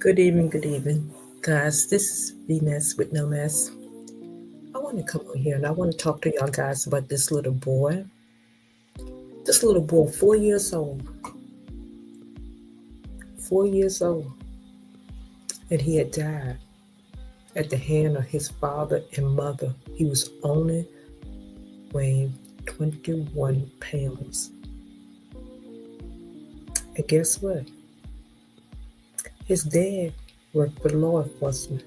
Good evening, guys. This is Venus with no mess. I want to come on here and I want to talk to y'all guys about this little boy. This little boy, 4 years old. 4 years old. And he had died at the hand of his father and mother. He was only weighing 21 pounds. And guess what? His dad worked for law enforcement.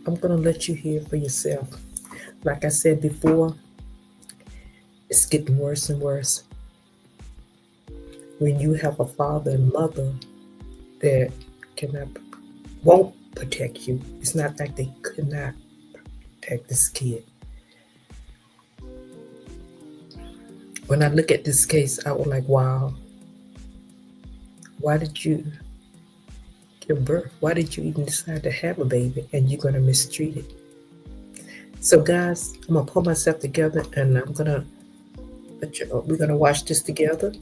I'm going to let you hear for yourself. Like I said before, it's getting worse and worse. When you have a father and mother that won't protect you, it's not like they could not protect this kid. When I look at this case, I was like, wow. Why did you give birth? Why did you even decide to have a baby and you're going to mistreat it? So guys, I'm going to pull myself together and we're going to watch this together.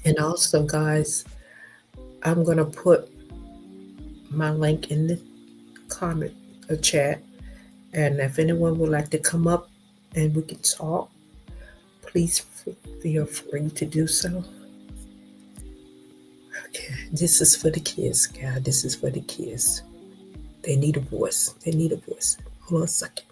And also guys, I'm going to put my link in the comment or chat. And if anyone would like to come up and we can talk, please feel free to do so. Okay, this is for the kids, God. This is for the kids. They need a voice. They need a voice. Hold on a second.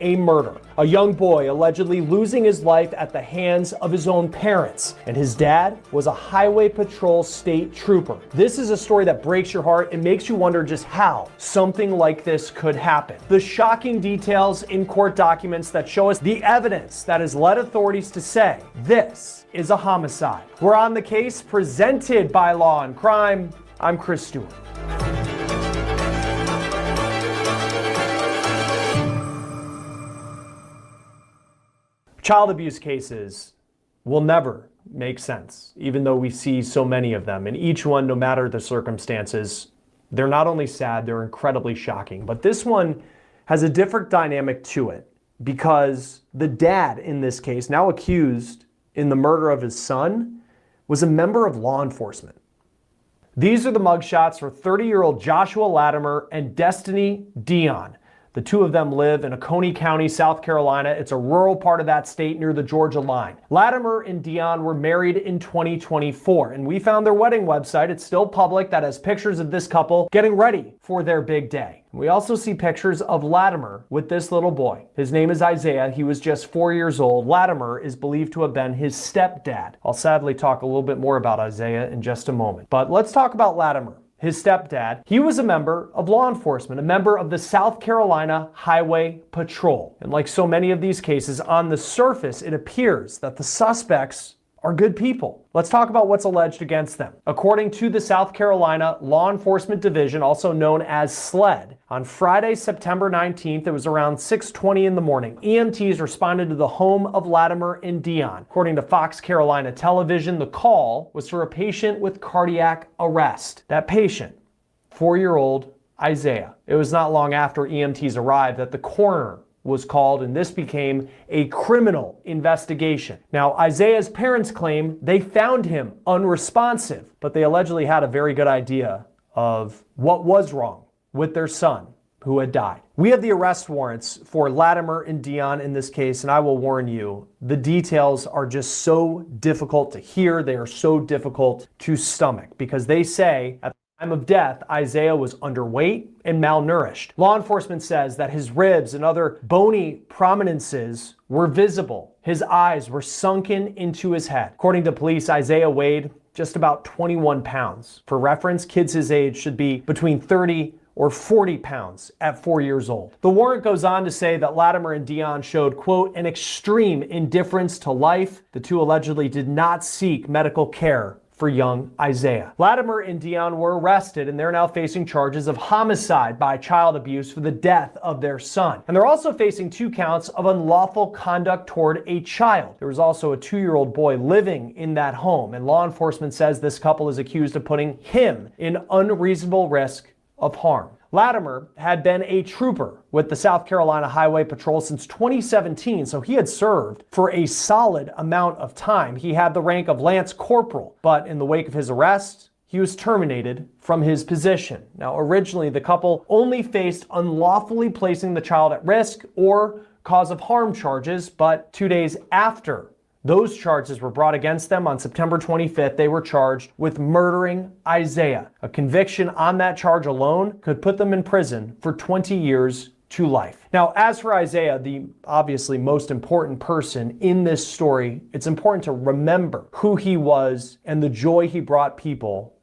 A murder. A young boy allegedly losing his life at the hands of his own parents, and his dad was a highway patrol state trooper. This is a story that breaks your heart and makes you wonder just how something like this could happen. The shocking details in court documents that show us the evidence that has led authorities to say this is a homicide. We're on the case presented by Law and Crime. I'm Chris Stewart. Child abuse cases will never make sense, even though we see so many of them. And each one, no matter the circumstances, they're not only sad, they're incredibly shocking. But this one has a different dynamic to it because the dad in this case, now accused in the murder of his son, was a member of law enforcement. These are the mugshots for 30-year-old Joshua Latimer and Destiny Dionne. The two of them live in Oconee County, South Carolina. It's a rural part of that state near the Georgia line. Latimer and Dionne were married in 2024, and we found their wedding website. It's still public, that has pictures of this couple getting ready for their big day. We also see pictures of Latimer with this little boy. His name is Isiah. He was just 4 years old. Latimer is believed to have been his stepdad. I'll sadly talk a little bit more about Isiah in just a moment. But let's talk about Latimer. His stepdad, he was a member of law enforcement, a member of the South Carolina Highway Patrol. And like so many of these cases, on the surface, it appears that the suspects are good people. Let's talk about what's alleged against them. According to the South Carolina Law Enforcement Division, also known as SLED, on Friday, September 19th, it was around 6:20 in the morning, EMTs responded to the home of Latimer and Dionne. According to Fox Carolina Television, the call was for a patient with cardiac arrest. That patient, 4-year-old Isiah. It was not long after EMTs arrived that the coroner was called, and this became a criminal investigation. Now, Isiah's parents claim they found him unresponsive, but they allegedly had a very good idea of what was wrong with their son who had died. We have the arrest warrants for Latimer and Dionne in this case, and I will warn you, the details are just so difficult to hear. They are so difficult to stomach because they say at time of death, Isiah was underweight and malnourished. Law enforcement says that his ribs and other bony prominences were visible. His eyes were sunken into his head. According to police, Isiah weighed just about 21 pounds. For reference, kids his age should be between 30 or 40 pounds at 4 years old. The warrant goes on to say that Latimer and Dionne showed, quote, an extreme indifference to life. The two allegedly did not seek medical care for young Isiah. Latimer and Dionne were arrested, and they're now facing charges of homicide by child abuse for the death of their son. And they're also facing 2 counts of unlawful conduct toward a child. There was also a 2-year-old boy living in that home, and law enforcement says this couple is accused of putting him in unreasonable risk of harm. Latimer had been a trooper with the South Carolina Highway Patrol since 2017, so he had served for a solid amount of time. He had the rank of Lance Corporal, but in the wake of his arrest, he was terminated from his position. Now, originally, the couple only faced unlawfully placing the child at risk or cause of harm charges, but 2 days after those charges were brought against them on September 25th, they were charged with murdering Isiah. A conviction on that charge alone could put them in prison for 20 years to life. Now, as for Isiah, the obviously most important person in this story, it's important to remember who he was and the joy he brought people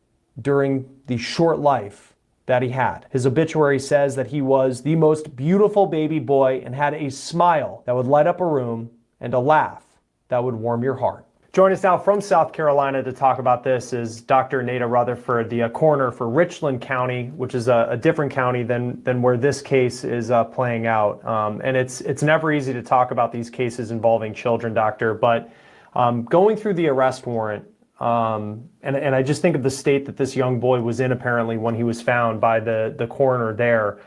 during the short life that he had. His obituary says that he was the most beautiful baby boy and had a smile that would light up a room and a laugh that would warm your heart. Join us now from South Carolina to talk about this is Dr. Nada Rutherford, the coroner for Richland County, which is a different county than where this case is playing out. And it's never easy to talk about these cases involving children, doctor, but going through the arrest warrant, and I just think of the state that this young boy was in apparently when he was found by the coroner there.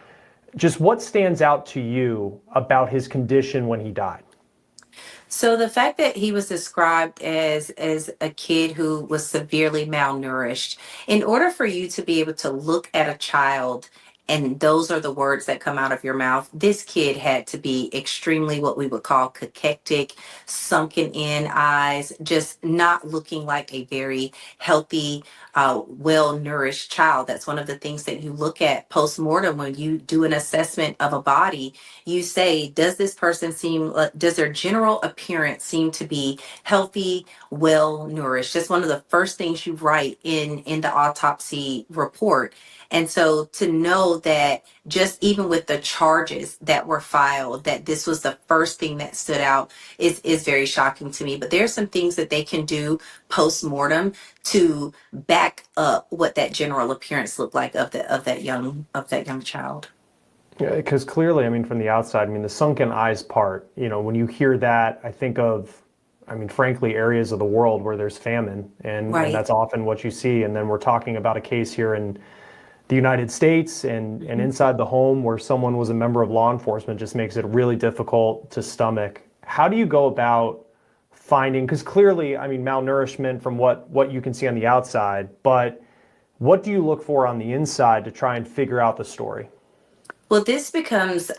Just what stands out to you about his condition when he died? So the fact that he was described as a kid who was severely malnourished, in order for you to be able to look at a child and those are the words that come out of your mouth, this kid had to be extremely what we would call cachectic, sunken in eyes, just not looking like a very healthy, well-nourished child. That's one of the things that you look at post-mortem when you do an assessment of a body. You say, does this person does their general appearance seem to be healthy, well-nourished? That's one of the first things you write in the autopsy report. And so to know that just even with the charges that were filed, that this was the first thing that stood out is very shocking to me. But there's some things that they can do post-mortem to back up what that general appearance looked like of that young child. Yeah, because clearly, I mean, from the outside, I mean, the sunken eyes part, when you hear that, I think of, frankly, areas of the world where there's famine, and that's often what you see. And then we're talking about a case here in the United States and inside the home where someone was a member of law enforcement just makes it really difficult to stomach. How do you go about finding, because clearly, malnourishment from what you can see on the outside, but what do you look for on the inside to try and figure out the story? Well, this becomes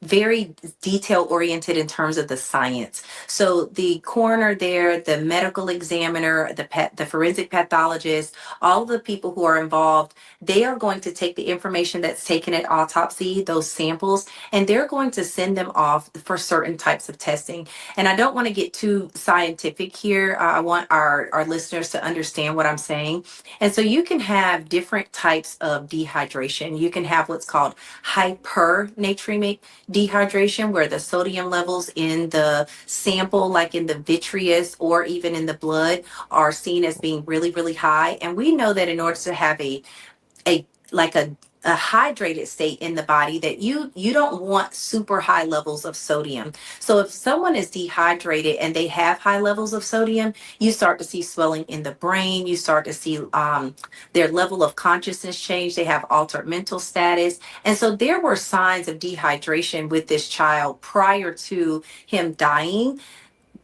very detail oriented in terms of the science. So the coroner there, the medical examiner, the forensic pathologist, all the people who are involved, they are going to take the information that's taken at autopsy, those samples, and they're going to send them off for certain types of testing. And I don't want to get too scientific here. I want our listeners to understand what I'm saying. And so you can have different types of dehydration. You can have what's called hypernatremic dehydration, where the sodium levels in the sample, like in the vitreous or even in the blood, are seen as being really, really high. And we know that in order to have a hydrated state in the body, that you don't want super high levels of sodium. So if someone is dehydrated and they have high levels of sodium, you start to see swelling in the brain. You start to see their level of consciousness change. They have altered mental status. And so there were signs of dehydration with this child prior to him dying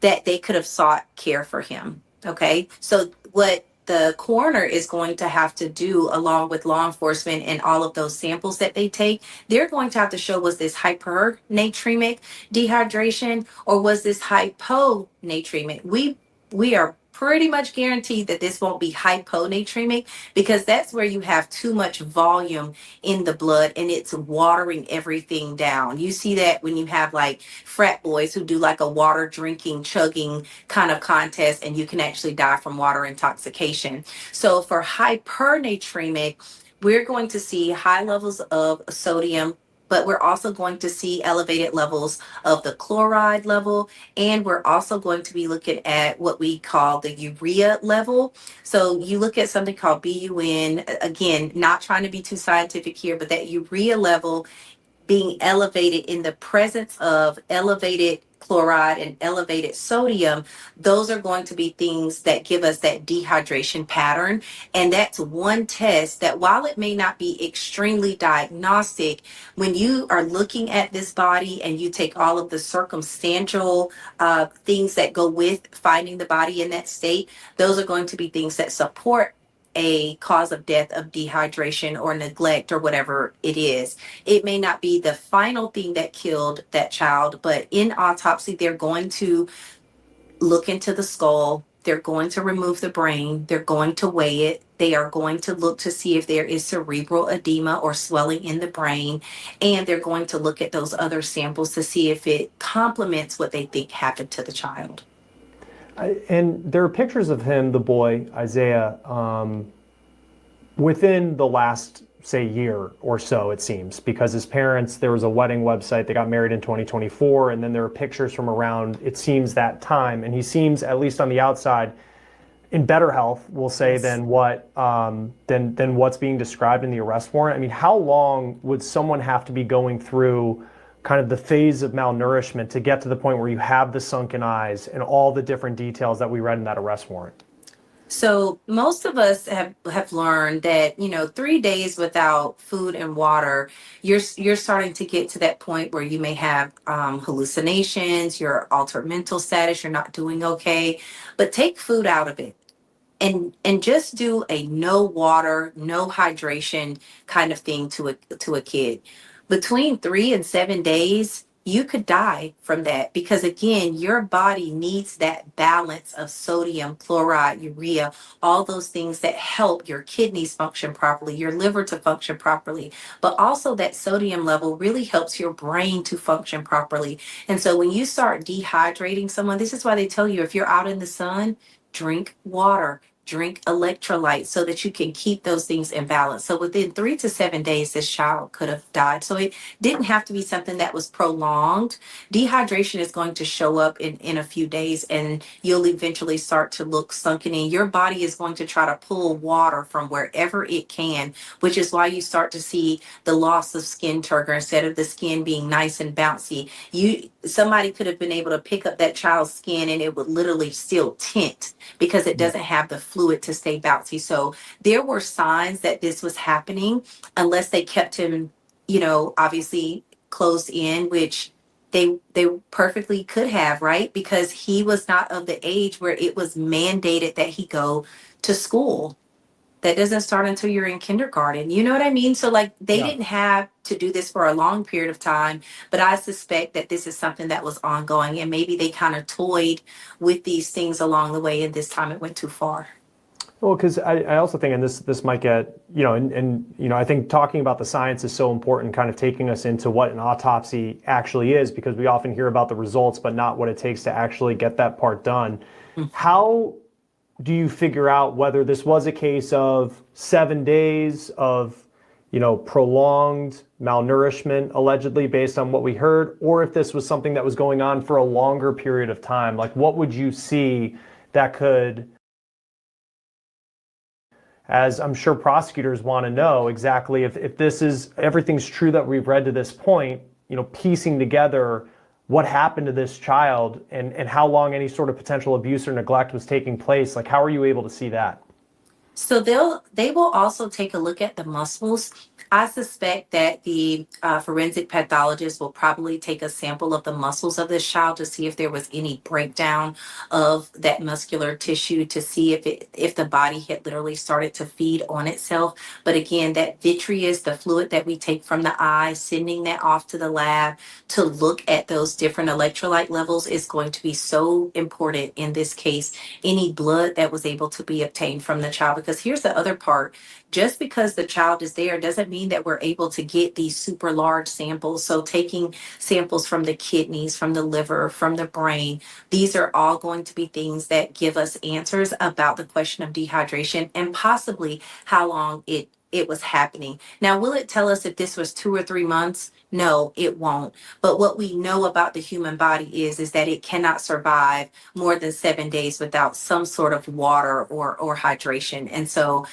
that they could have sought care for him. Okay. So what the coroner is going to have to do, along with law enforcement and all of those samples that they take, they're going to have to show, was this hypernatremic dehydration or was this hyponatremic? We are pretty much guaranteed that this won't be hyponatremic, because that's where you have too much volume in the blood and it's watering everything down. You see that when you have like frat boys who do like a water drinking, chugging kind of contest, and you can actually die from water intoxication. So for hypernatremic, we're going to see high levels of sodium, but we're also going to see elevated levels of the chloride level. And we're also going to be looking at what we call the urea level. So you look at something called BUN, again, not trying to be too scientific here, but that urea level being elevated in the presence of elevated chloride and elevated sodium, those are going to be things that give us that dehydration pattern. And that's one test that, while it may not be extremely diagnostic, when you are looking at this body and you take all of the circumstantial things that go with finding the body in that state, those are going to be things that support a cause of death of dehydration or neglect or whatever it is. It may not be the final thing that killed that child, but in autopsy, they're going to look into the skull. They're going to remove the brain. They're going to weigh it. They are going to look to see if there is cerebral edema or swelling in the brain. And they're going to look at those other samples to see if it complements what they think happened to the child. And there are pictures of him, the boy, Isiah, within the last, say, year or so, it seems, because his parents, there was a wedding website, they got married in 2024, and then there are pictures from around, it seems, that time, and he seems, at least on the outside, in better health, we'll say, Yes. than what's being described in the arrest warrant. I mean, how long would someone have to be going through kind of the phase of malnourishment to get to the point where you have the sunken eyes and all the different details that we read in that arrest warrant? So most of us have learned that, 3 days without food and water, you're starting to get to that point where you may have hallucinations, your altered mental status, you're not doing okay. But take food out of it and just do a no water, no hydration kind of thing to a kid. Between 3 and 7 days, you could die from that because, again, your body needs that balance of sodium, chloride, urea, all those things that help your kidneys function properly, your liver to function properly, but also that sodium level really helps your brain to function properly. And so when you start dehydrating someone, this is why they tell you, if you're out in the sun, drink water, drink electrolytes so that you can keep those things in balance. So within 3 to 7 days, this child could have died. So it didn't have to be something that was prolonged. Dehydration is going to show up in a few days, and you'll eventually start to look sunken in. Your body is going to try to pull water from wherever it can, which is why you start to see the loss of skin turgor. Instead of the skin being nice and bouncy, somebody could have been able to pick up that child's skin and it would literally still tint because it doesn't have the fluid to stay bouncy. So there were signs that this was happening unless they kept him, obviously closed in, which they perfectly could have, right? Because he was not of the age where it was mandated that he go to school. That doesn't start until you're in kindergarten. You know what I mean? So like they Yeah. didn't have to do this for a long period of time, but I suspect that this is something that was ongoing and maybe they kind of toyed with these things along the way and this time it went too far. Well, because I also think, and this might get, I think talking about the science is so important, kind of taking us into what an autopsy actually is, because we often hear about the results, but not what it takes to actually get that part done. How do you figure out whether this was a case of 7 days of, prolonged malnourishment, allegedly, based on what we heard, or if this was something that was going on for a longer period of time? Like, what would you see that could, as I'm sure prosecutors want to know exactly if this is, everything's true that we've read to this point, piecing together what happened to this child and how long any sort of potential abuse or neglect was taking place. Like, how are you able to see that? So they will also take a look at the muscles. I suspect that the forensic pathologist will probably take a sample of the muscles of this child to see if there was any breakdown of that muscular tissue, to see if the body had literally started to feed on itself. But again, that vitreous, the fluid that we take from the eye, sending that off to the lab to look at those different electrolyte levels is going to be so important in this case. Any blood that was able to be obtained from the child, because here's the other part. Just because the child is there doesn't mean that we're able to get these super large samples. So taking samples from the kidneys, from the liver, from the brain, these are all going to be things that give us answers about the question of dehydration and possibly how long it was happening. Now, will it tell us if this was 2 or 3 months? No, it won't. But what we know about the human body is that it cannot survive more than 7 days without some sort of water or hydration. And so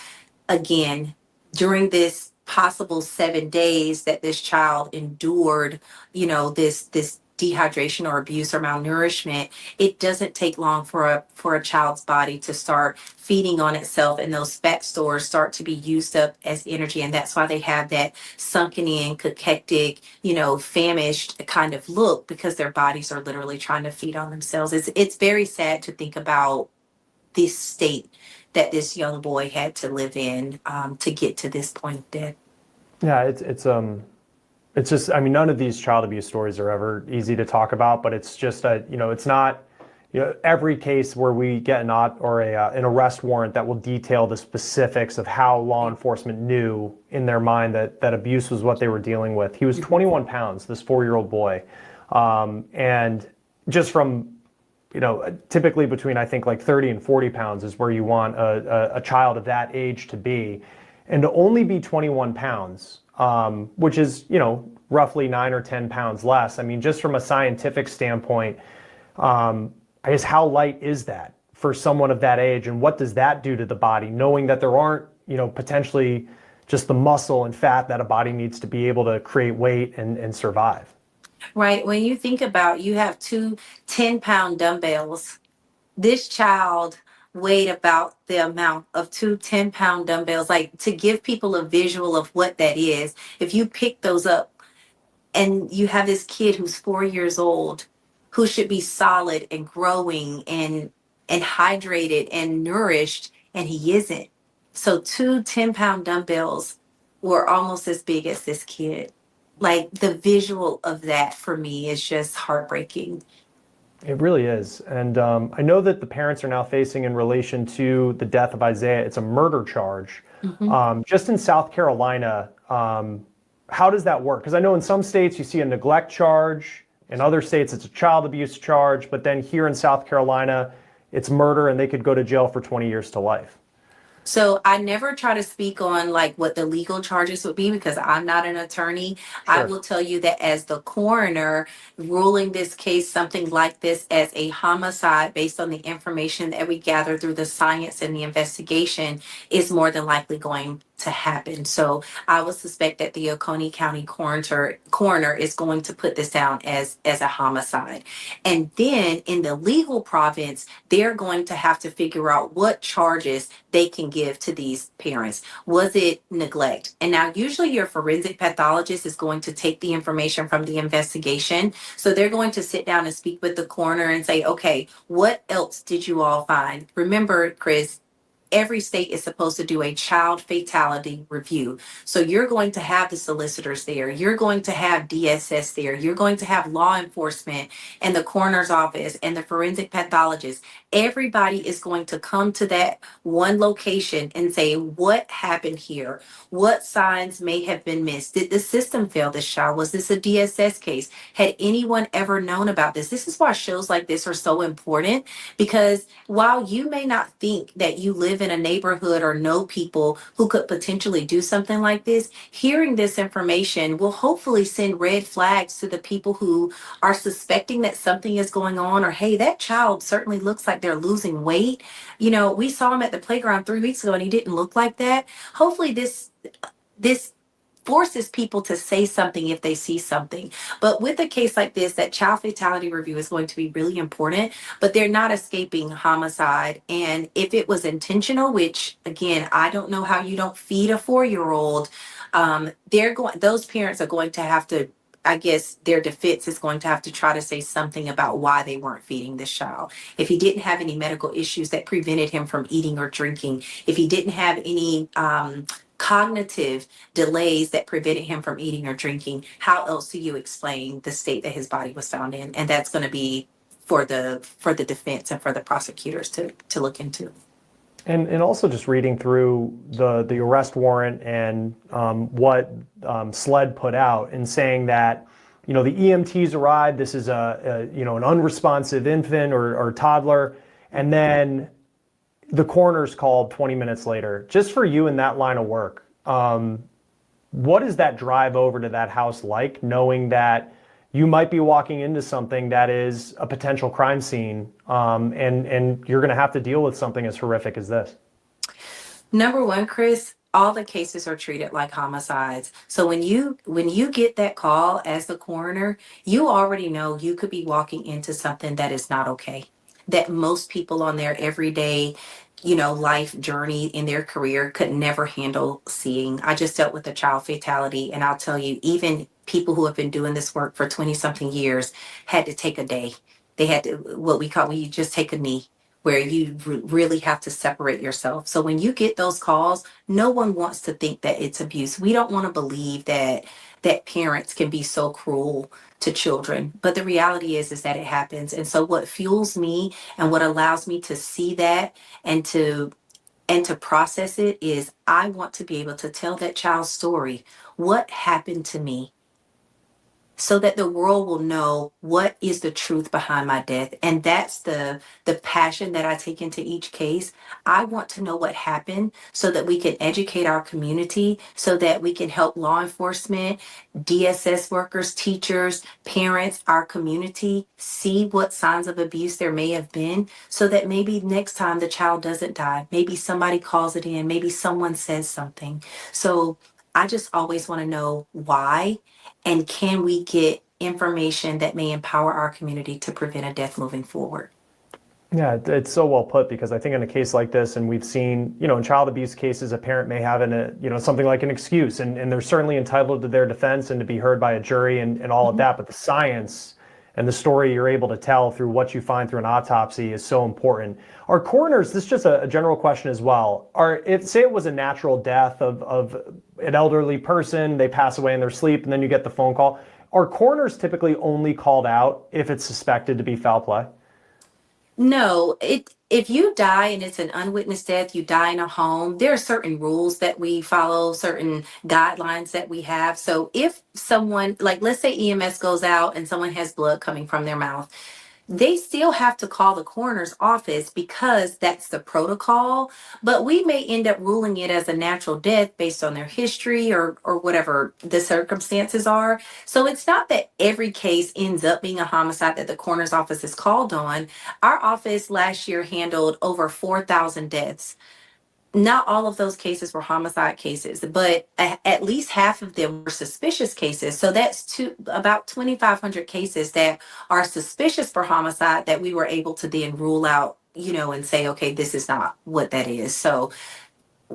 again, during this possible 7 days that this child endured, this dehydration or abuse or malnourishment, it doesn't take long for a child's body to start feeding on itself, and those fat stores start to be used up as energy. And that's why they have that sunken in, cachectic, famished kind of look, because their bodies are literally trying to feed on themselves. It's very sad to think about this state that this young boy had to live in to get to this point of death. Yeah, it's just, I mean, none of these child abuse stories are ever easy to talk about, but it's just it's not, every case where we get an arrest warrant that will detail the specifics of how law enforcement knew in their mind that abuse was what they were dealing with. He was 21 pounds, this 4-year-old boy. And just from, typically between, I think, like 30 and 40 pounds is where you want a child of that age to be. And to only be 21 pounds, which is, roughly 9 or 10 pounds less. I mean, just from a scientific standpoint, I guess how light is that for someone of that age? And what does that do to the body, knowing that there aren't, potentially just the muscle and fat that a body needs to be able to create weight and survive? Right. When you think about, you have two 10-pound dumbbells. This child weighed about the amount of two 10-pound dumbbells. Like, to give people a visual of what that is, if you pick those up and you have this kid who's 4 years old, who should be solid and growing and hydrated and nourished, and he isn't. So two 10-pound dumbbells were almost as big as this kid. Like, the visual of that for me is just heartbreaking. It really is. And I know that the parents are now facing, in relation to the death of Isiah, it's a murder charge. Just in South Carolina, how does that work? Because I know in some states you see a neglect charge, in other states it's a child abuse charge, but then here in South Carolina, it's murder and they could go to jail for 20 years to life. So I never try to speak on like what the legal charges would be, because I'm not an attorney. Sure. I will tell you that as the coroner ruling this case, something like this, as a homicide based on the information that we gather through the science and the investigation, is more than likely going to happen. So I would suspect that the Oconee County coroner is going to put this down as a homicide. And then in the legal province, they're going to have to figure out what charges they can give to these parents. Was it neglect? And now usually your forensic pathologist is going to take the information from the investigation. So they're going to sit down and speak with the coroner and say, okay, what else did you all find? Remember, Chris, every state is supposed to do a child fatality review. So you're going to have the solicitors there. You're going to have DSS there. You're going to have law enforcement and the coroner's office and the forensic pathologist. Everybody is going to come to that one location and say, what happened here? What signs may have been missed? Did the system fail this child? Was this a DSS case? Had anyone ever known about this? This is why shows like this are so important, because while you may not think that you live in a neighborhood or know people who could potentially do something like this, hearing this information will hopefully send red flags to the people who are suspecting that something is going on, or, hey, that child certainly looks like they're losing weight. We saw him at the playground 3 weeks ago and he didn't look like that. Hopefully this forces people to say something if they see something. But with a case like this, that child fatality review is going to be really important, but they're not escaping homicide. And if it was intentional, which again, I don't know how you don't feed a 4-year-old, those parents are going to have to, I guess their defense is going to have to try to say something about why they weren't feeding this child. If he didn't have any medical issues that prevented him from eating or drinking, if he didn't have any cognitive delays that prevented him from eating or drinking, how else do you explain the state that his body was found in? And that's going to be for the defense and for the prosecutors to look into. And also just reading through the arrest warrant and what SLED put out, and saying that the EMTs arrived. This is an unresponsive infant or toddler, and then the coroner's called 20 minutes later. Just for you in that line of work, what is that drive over to that house like, knowing that you might be walking into something that is a potential crime scene, and you're going to have to deal with something as horrific as this? Number one, Chris, all the cases are treated like homicides. So when you get that call as the coroner, you already know you could be walking into something that is not okay. That most people on their everyday, life journey in their career could never handle seeing. I just dealt with a child fatality, and I'll tell you, even people who have been doing this work for 20 something years had to take a day. They had to, what we call, when you just take a knee, where you really have to separate yourself. So when you get those calls, no one wants to think that it's abuse. We don't want to believe that parents can be so cruel to children, but the reality is that it happens. And so what fuels me and what allows me to see that and to process it is, I want to be able to tell that child's story. What happened to me? So that the world will know what is the truth behind my death. And that's the passion that I take into each case. I want to know what happened so that we can educate our community, so that we can help law enforcement, DSS workers, teachers, parents, our community see what signs of abuse there may have been, so that maybe next time the child doesn't die. Maybe somebody calls it in, maybe someone says something. So I just always want to know why, and can we get information that may empower our community to prevent a death moving forward? Yeah, it's so well put, because I think in a case like this, and we've seen, in child abuse cases, a parent may have something like an excuse, and they're certainly entitled to their defense and to be heard by a jury and all of that. But the science and the story you're able to tell through what you find through an autopsy is so important. Are coroners, this is just a general question as well, say it was a natural death of an elderly person, they pass away in their sleep, and then you get the phone call, are coroners typically only called out if it's suspected to be foul play? No, if you die and it's an unwitnessed death, you die in a home, there are certain rules that we follow, certain guidelines that we have. So if someone, like let's say EMS goes out and someone has blood coming from their mouth, they still have to call the coroner's office because that's the protocol. But we may end up ruling it as a natural death based on their history or whatever the circumstances are. So it's not that every case ends up being a homicide that the coroner's office is called on. Our office last year handled over 4,000 deaths. Not all of those cases were homicide cases, but at least half of them were suspicious cases. So that's about 2,500 cases that are suspicious for homicide that we were able to then rule out, and say, okay, this is not what that is. So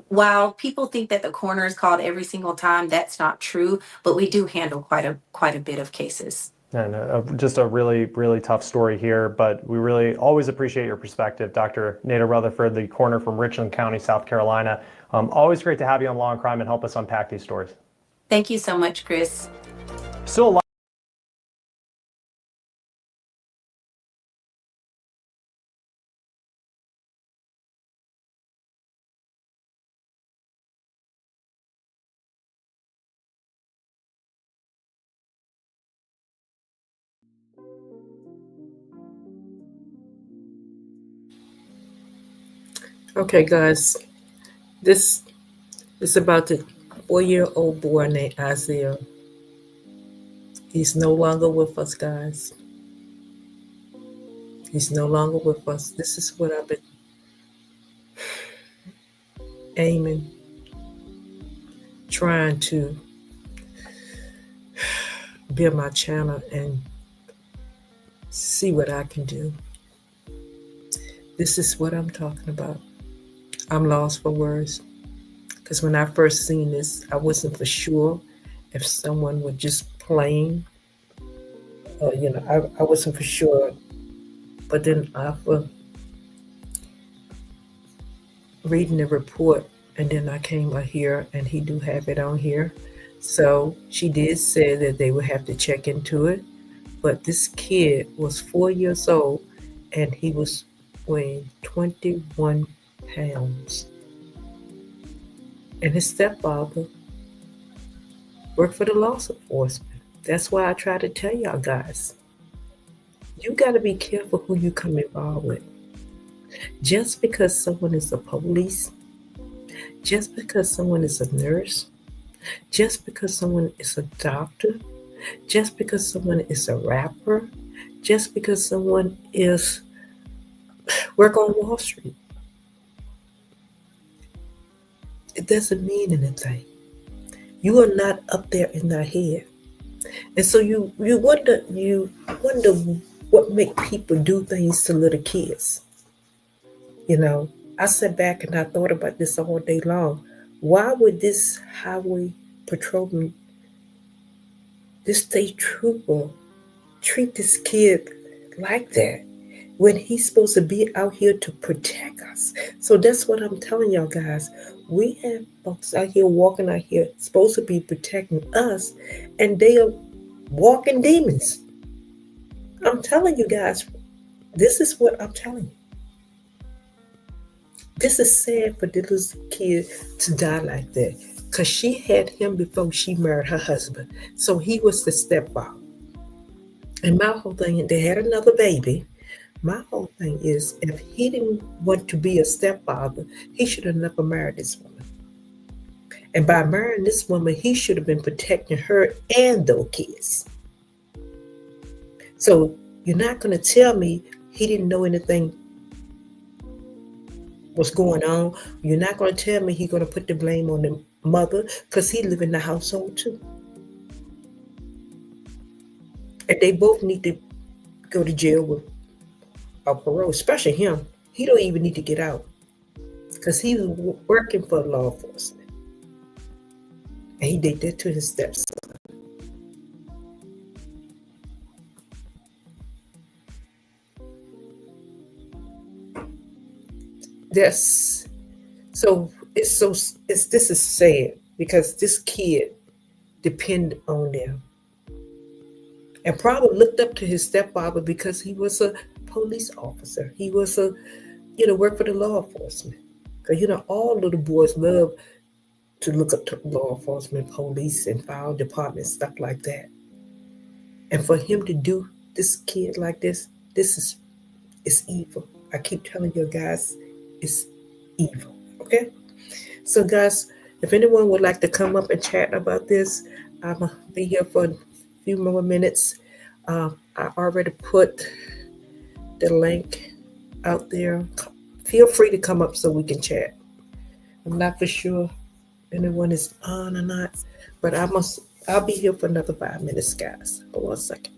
while people think that the coroner is called every single time, that's not true, but we do handle quite a bit of cases. And just a really, really tough story here, but we really always appreciate your perspective, Dr. Nada Rutherford, the coroner from Richland County, South Carolina. Always great to have you on Law and Crime and help us unpack these stories. Thank you so much, Chris. Still a lot. Okay, guys, this is about the 4-year-old boy named Isiah. He's no longer with us, guys. He's no longer with us. This is what I've been aiming, trying to build my channel and see what I can do. This is what I'm talking about. I'm lost for words. Because when I first seen this, I wasn't for sure if someone was just playing. I wasn't for sure. But then after reading the report, and then I came out here, and he do have it on here. So she did say that they would have to check into it. But this kid was 4 years old, and he was weighing 21 pounds. And his stepfather worked for the law enforcement. That's why I try to tell y'all guys, you got to be careful who you come involved with. Just because someone is a police, just because someone is a nurse, just because someone is a doctor, just because someone is a rapper, just because someone is work on Wall Street, It doesn't mean anything. You are not up there in their head. And so you wonder what make people do things to little kids. You know, I sat back and I thought about this all day long. Why would this highway patrolman, this state trooper, treat this kid like that when he's supposed to be out here to protect us? So that's what I'm telling y'all guys. We have folks out here walking out here supposed to be protecting us, and they are walking demons. I'm telling you guys, this is what I'm telling you. This is sad for this little kid to die like that. Because she had him before she married her husband. So he was the stepfather. And my whole thing, they had another baby. My whole thing is, if he didn't want to be a stepfather, he should have never married this woman. And by marrying this woman, he should have been protecting her and those kids. So you're not going to tell me he didn't know anything was going on. You're not going to tell me he's going to put the blame on the mother, because he live in the household too. And they both need to go to jail with a parole, especially him. He don't even need to get out, because he was working for law enforcement. And he did that to his stepson. This is sad, because this kid depended on them and probably looked up to his stepfather because he was a police officer. He was work for the law enforcement. Because all little boys love to look up to law enforcement, police, and fire department, stuff like that. And for him to do this kid like this is evil. I keep telling you guys, it's evil. Okay? So guys, if anyone would like to come up and chat about this, I'm going to be here for a few more minutes. I already put the link out there. Feel free to come up so we can chat. I'm not for sure anyone is on or not, but I'll be here for another 5 minutes, guys. Hold on a second.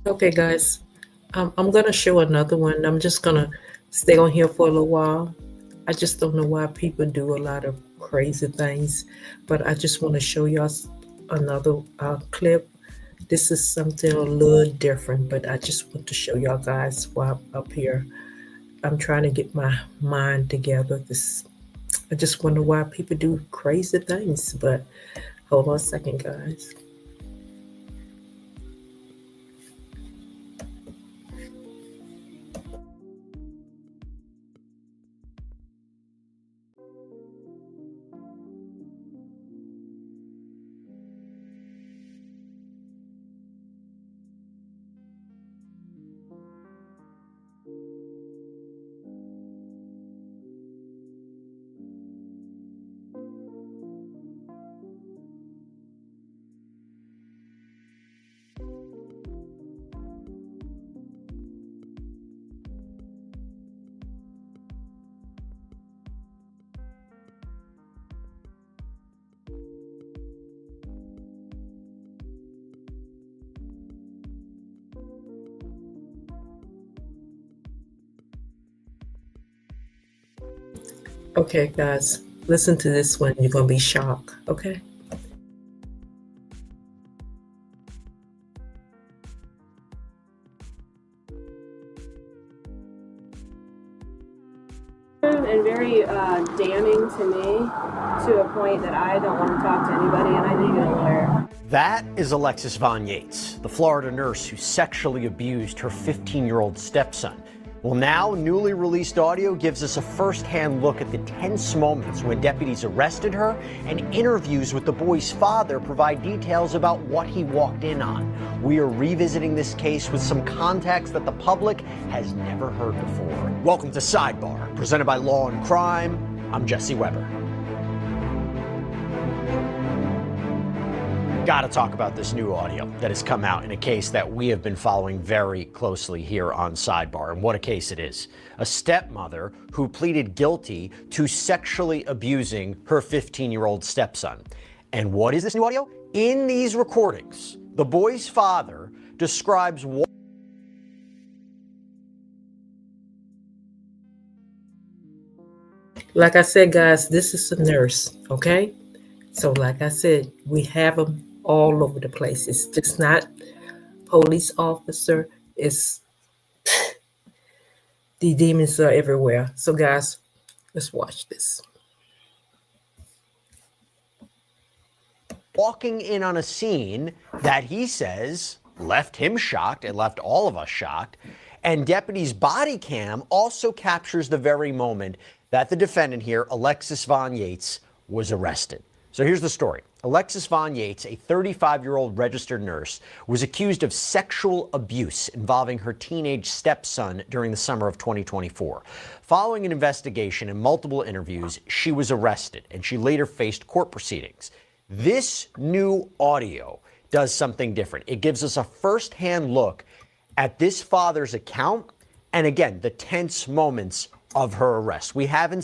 Okay, guys, I'm gonna show another one. I'm just gonna stay on here for a little while. I just don't know why people do a lot of crazy things, but I just want to show y'all another clip. This is something a little different, but I just want to show y'all guys while I'm up here. I'm trying to get my mind together. This I just wonder why people do crazy things, but hold on a second, guys. Okay, guys, listen to this one. You're gonna be shocked. Okay. And very damning to me, to a point that I don't want to talk to anybody, and I did get a lawyer. That is Alexis Von Yates, the Florida nurse who sexually abused her 15-year-old stepson. Well, now newly released audio gives us a first-hand look at the tense moments when deputies arrested her, and interviews with the boy's father provide details about what he walked in on. We are revisiting this case with some context that the public has never heard before. Welcome to Sidebar, presented by Law and Crime. I'm Jesse Weber. Got to talk about this new audio that has come out in a case that we have been following very closely here on Sidebar. And what a case it is. A stepmother who pleaded guilty to sexually abusing her 15-year-old stepson. And what is this new audio? In these recordings, the boy's father describes what... Like I said, guys, this is a nurse, okay? So, like I said, we have them all over the place. It's just not police officer. It's the demons are everywhere. So, guys, let's watch this. Walking in on a scene that he says left him shocked. It left all of us shocked. And deputy's body cam also captures the very moment that the defendant here, Alexis Von Yates, was arrested. So here's the story. Alexis Von Yates, a 35-year-old registered nurse, was accused of sexual abuse involving her teenage stepson during the summer of 2024. Following an investigation and multiple interviews, she was arrested, and she later faced court proceedings. This new audio does something different. It gives us a first-hand look at this father's account, and again, the tense moments of her arrest. We haven't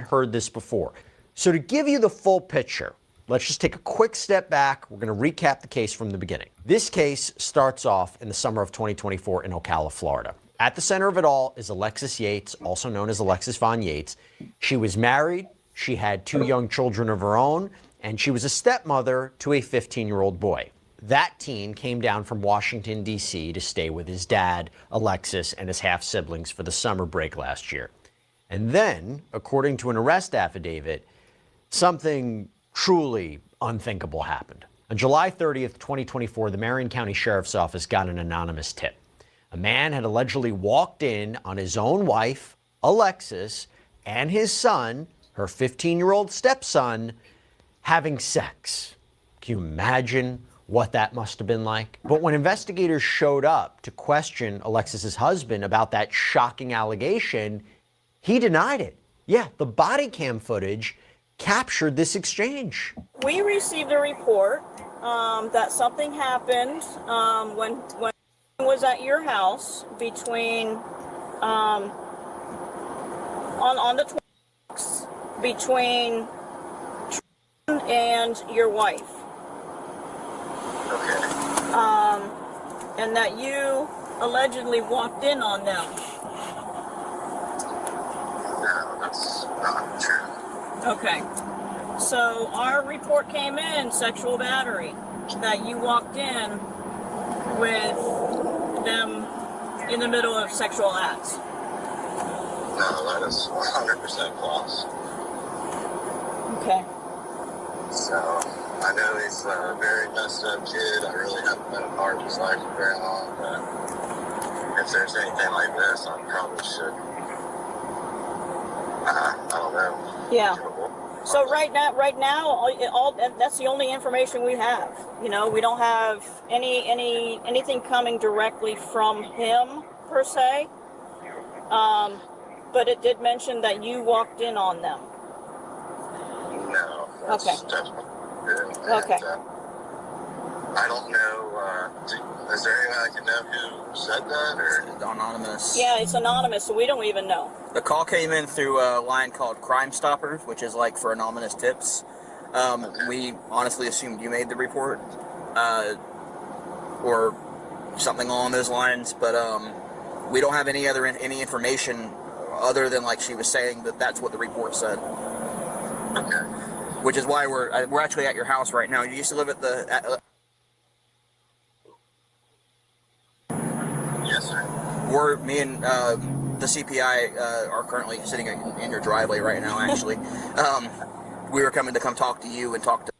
heard this before. So to give you the full picture, let's just take a quick step back. We're going to recap the case from the beginning. This case starts off in the summer of 2024 in Ocala, Florida. At the center of it all is Alexis Yates, also known as Alexis Von Yates. She was married, she had 2 young children of her own, and she was a stepmother to a 15-year-old boy. That teen came down from Washington, D.C. to stay with his dad, Alexis, and his half-siblings for the summer break last year. And then, according to an arrest affidavit, something truly unthinkable happened. On July 30th, 2024, the Marion County Sheriff's Office got an anonymous tip. A man had allegedly walked in on his own wife, Alexis, and his son, her 15-year-old stepson, having sex. Can you imagine what that must have been like? But when investigators showed up to question Alexis's husband about that shocking allegation, he denied it. Yeah, the body cam footage captured this exchange. We received a report that something happened when I was at your house between on the 26th between and your wife. Okay. and that you allegedly walked in on them. No, that's not true. Okay. So our report came in, sexual battery, that you walked in with them in the middle of sexual acts. No, that is 100% false. Okay. So, I know he's a very messed up kid. I really haven't been a part of his life for very long, but if there's anything like this, I probably should, I don't know. Yeah. So right now, all that's the only information we have. You know, we don't have anything coming directly from him per se. But it did mention that you walked in on them. No. That's Okay. definitely true. Okay. And, I don't know, is there anyone I can know who said that, or? It's anonymous. Yeah, it's anonymous, so we don't even know. The call came in through a line called Crime Stoppers, which is like for anonymous tips. We honestly assumed you made the report, or something along those lines, but we don't have any information other than, like she was saying, that's what the report said. Okay. Which is why we're actually at your house right now. You used to live at the. Yes, sir. Me and the CPI are currently sitting in your driveway right now. Actually, we were coming to come talk to you and talk to.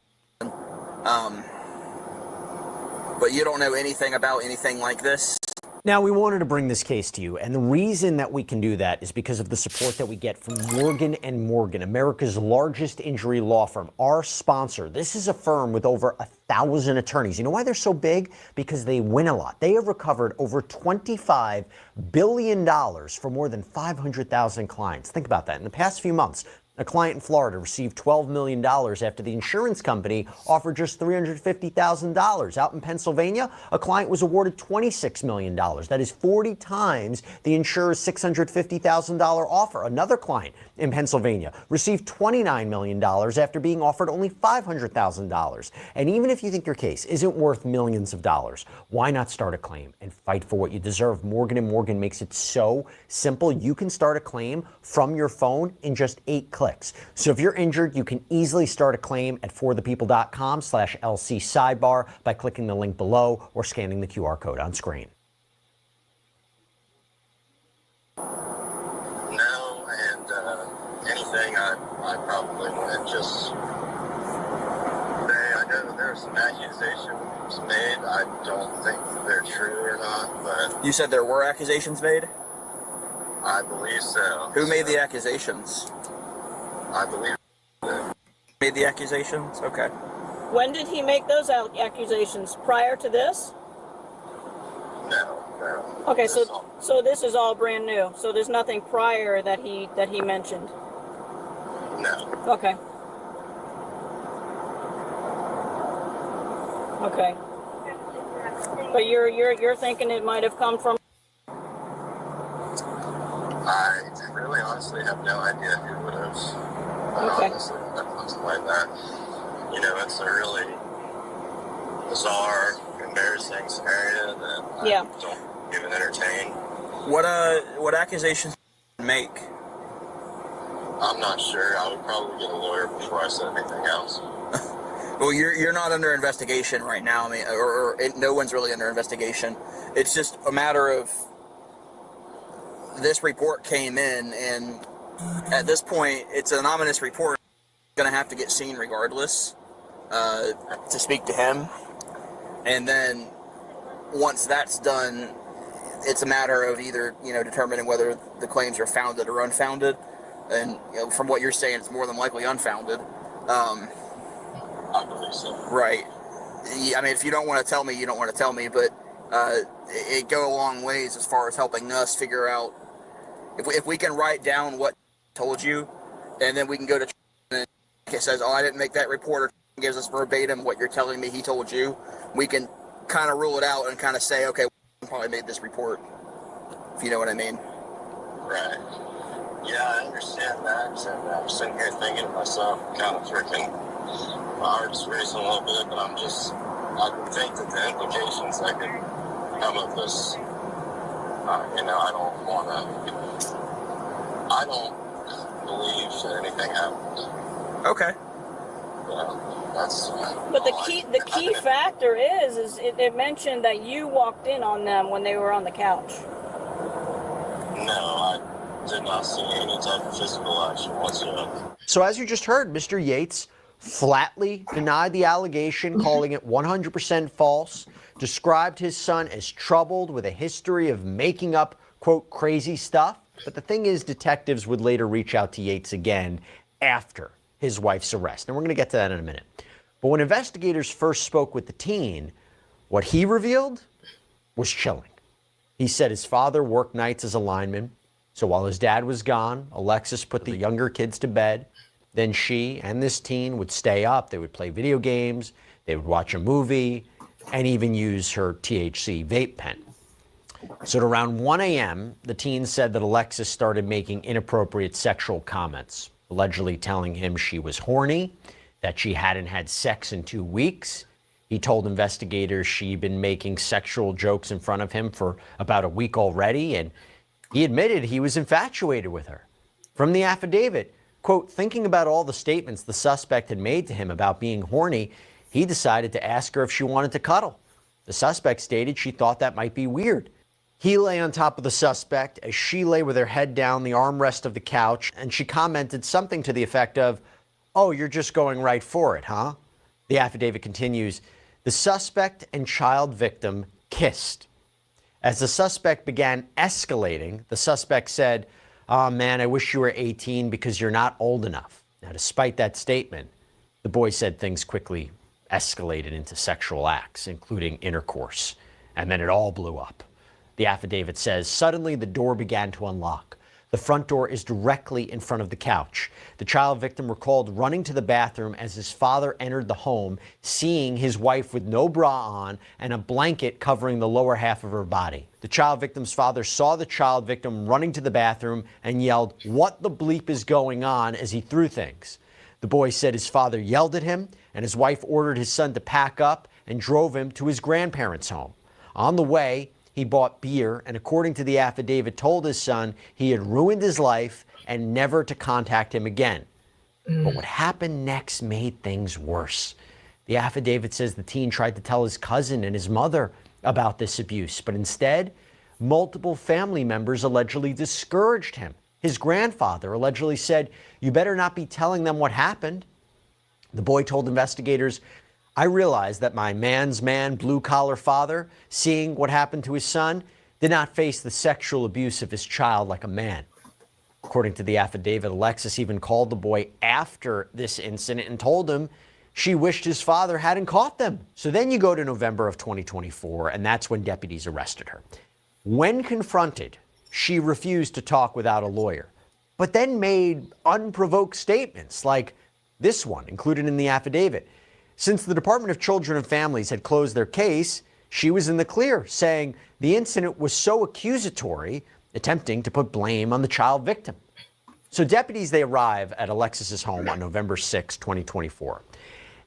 But you don't know anything about anything like this. Now, we wanted to bring this case to you, and the reason that we can do that is because of the support that we get from Morgan & Morgan, America's largest injury law firm, our sponsor. This is a firm with over 1,000 attorneys. You know why they're so big? Because they win a lot. They have recovered over $25 billion for more than 500,000 clients. Think about that. In the past few months, a client in Florida received $12 million after the insurance company offered just $350,000. Out in Pennsylvania, a client was awarded $26 million. That is 40 times the insurer's $650,000 offer. Another client in Pennsylvania received $29 million after being offered only $500,000. And even if you think your case isn't worth millions of dollars, why not start a claim and fight for what you deserve? Morgan & Morgan makes it so simple. You can start a claim from your phone in just 8 clicks. So if you're injured, you can easily start a claim at forthepeople.com/LC sidebar by clicking the link below or scanning the QR code on screen. No, and anything I probably wouldn't just say. I know that there are some accusations made. I don't think they're true or not, but You said there were accusations made? I believe so. Who made the accusations? I believe that. Made the accusations? Okay. When did he make those accusations? Prior to this? No. Okay, so this is all brand new. So there's nothing prior that he mentioned. No. Okay. Okay. But you're thinking it might have come from. I really honestly have no idea who would have honestly done something like that. You know, it's a really bizarre, embarrassing scenario that I don't even entertain. What accusations did you make? I'm not sure. I would probably get a lawyer before I said anything else. Well, you're not under investigation right now. I mean, or no one's really under investigation. It's just a matter of this report came in, and at this point, it's an ominous report. It's going to have to get seen regardless to speak to him. And then once that's done, it's a matter of either, determining whether the claims are founded or unfounded. And from what you're saying, it's more than likely unfounded. I believe so. Right. I mean, if you don't want to tell me, you don't want to tell me, but it go a long ways as far as helping us figure out if we can write down what told you, and then we can go to and it says, I didn't make that report, or gives us verbatim what you're telling me he told you, we can kind of rule it out and kind of say, okay, we probably made this report, if you know what I mean. Right. Yeah, I understand that, and I'm sitting here thinking to myself, kind of freaking, my heart's racing a little bit, but I think that the implications that could come of this. I don't believe that anything happened. Okay. That's. But the key factor is it mentioned that you walked in on them when they were on the couch. No, I did not see any type of physical action whatsoever. So as you just heard, Mr. Yates flatly denied the allegation, calling it 100% false, described his son as troubled with a history of making up, quote, crazy stuff. But the thing is, detectives would later reach out to Yates again after his wife's arrest. And we're going to get to that in a minute. But when investigators first spoke with the teen, what he revealed was chilling. He said his father worked nights as a lineman. So while his dad was gone, Alexis put the younger kids to bed. Then she and this teen would stay up. They would play video games. They would watch a movie and even use her THC vape pen. So at around 1 a.m., the teen said that Alexis started making inappropriate sexual comments, allegedly telling him she was horny, that she hadn't had sex in 2 weeks. He told investigators she'd been making sexual jokes in front of him for about a week already, and he admitted he was infatuated with her. From the affidavit, quote, thinking about all the statements the suspect had made to him about being horny, he decided to ask her if she wanted to cuddle. The suspect stated she thought that might be weird. He lay on top of the suspect as she lay with her head down the armrest of the couch, and she commented something to the effect of, "Oh, you're just going right for it, huh?" The affidavit continues, the suspect and child victim kissed. As the suspect began escalating, the suspect said, "Oh man, I wish you were 18 because you're not old enough." Now, despite that statement, the boy said things quickly escalated into sexual acts, including intercourse, and then it all blew up. The affidavit says, suddenly the door began to unlock. The front door is directly in front of the couch. The child victim recalled running to the bathroom as his father entered the home, seeing his wife with no bra on and a blanket covering the lower half of her body. The child victim's father saw the child victim running to the bathroom and yelled, "What the bleep is going on?" as he threw things. The boy said his father yelled at him, and his wife ordered his son to pack up and drove him to his grandparents' home. On the way, he bought beer and, according to the affidavit, told his son he had ruined his life and never to contact him again. But what happened next made things worse. The affidavit says the teen tried to tell his cousin and his mother about this abuse, but instead, multiple family members allegedly discouraged him. His grandfather allegedly said, "You better not be telling them what happened." The boy told investigators, "I realized that my man's man, blue-collar father, seeing what happened to his son, did not face the sexual abuse of his child like a man." According to the affidavit, Alexis even called the boy after this incident and told him she wished his father hadn't caught them. So then you go to November of 2024, and that's when deputies arrested her. When confronted, she refused to talk without a lawyer, but then made unprovoked statements like this one included in the affidavit. Since the Department of Children and Families had closed their case, she was in the clear, saying the incident was so accusatory, attempting to put blame on the child victim. So deputies, they arrive at Alexis's home on November 6, 2024.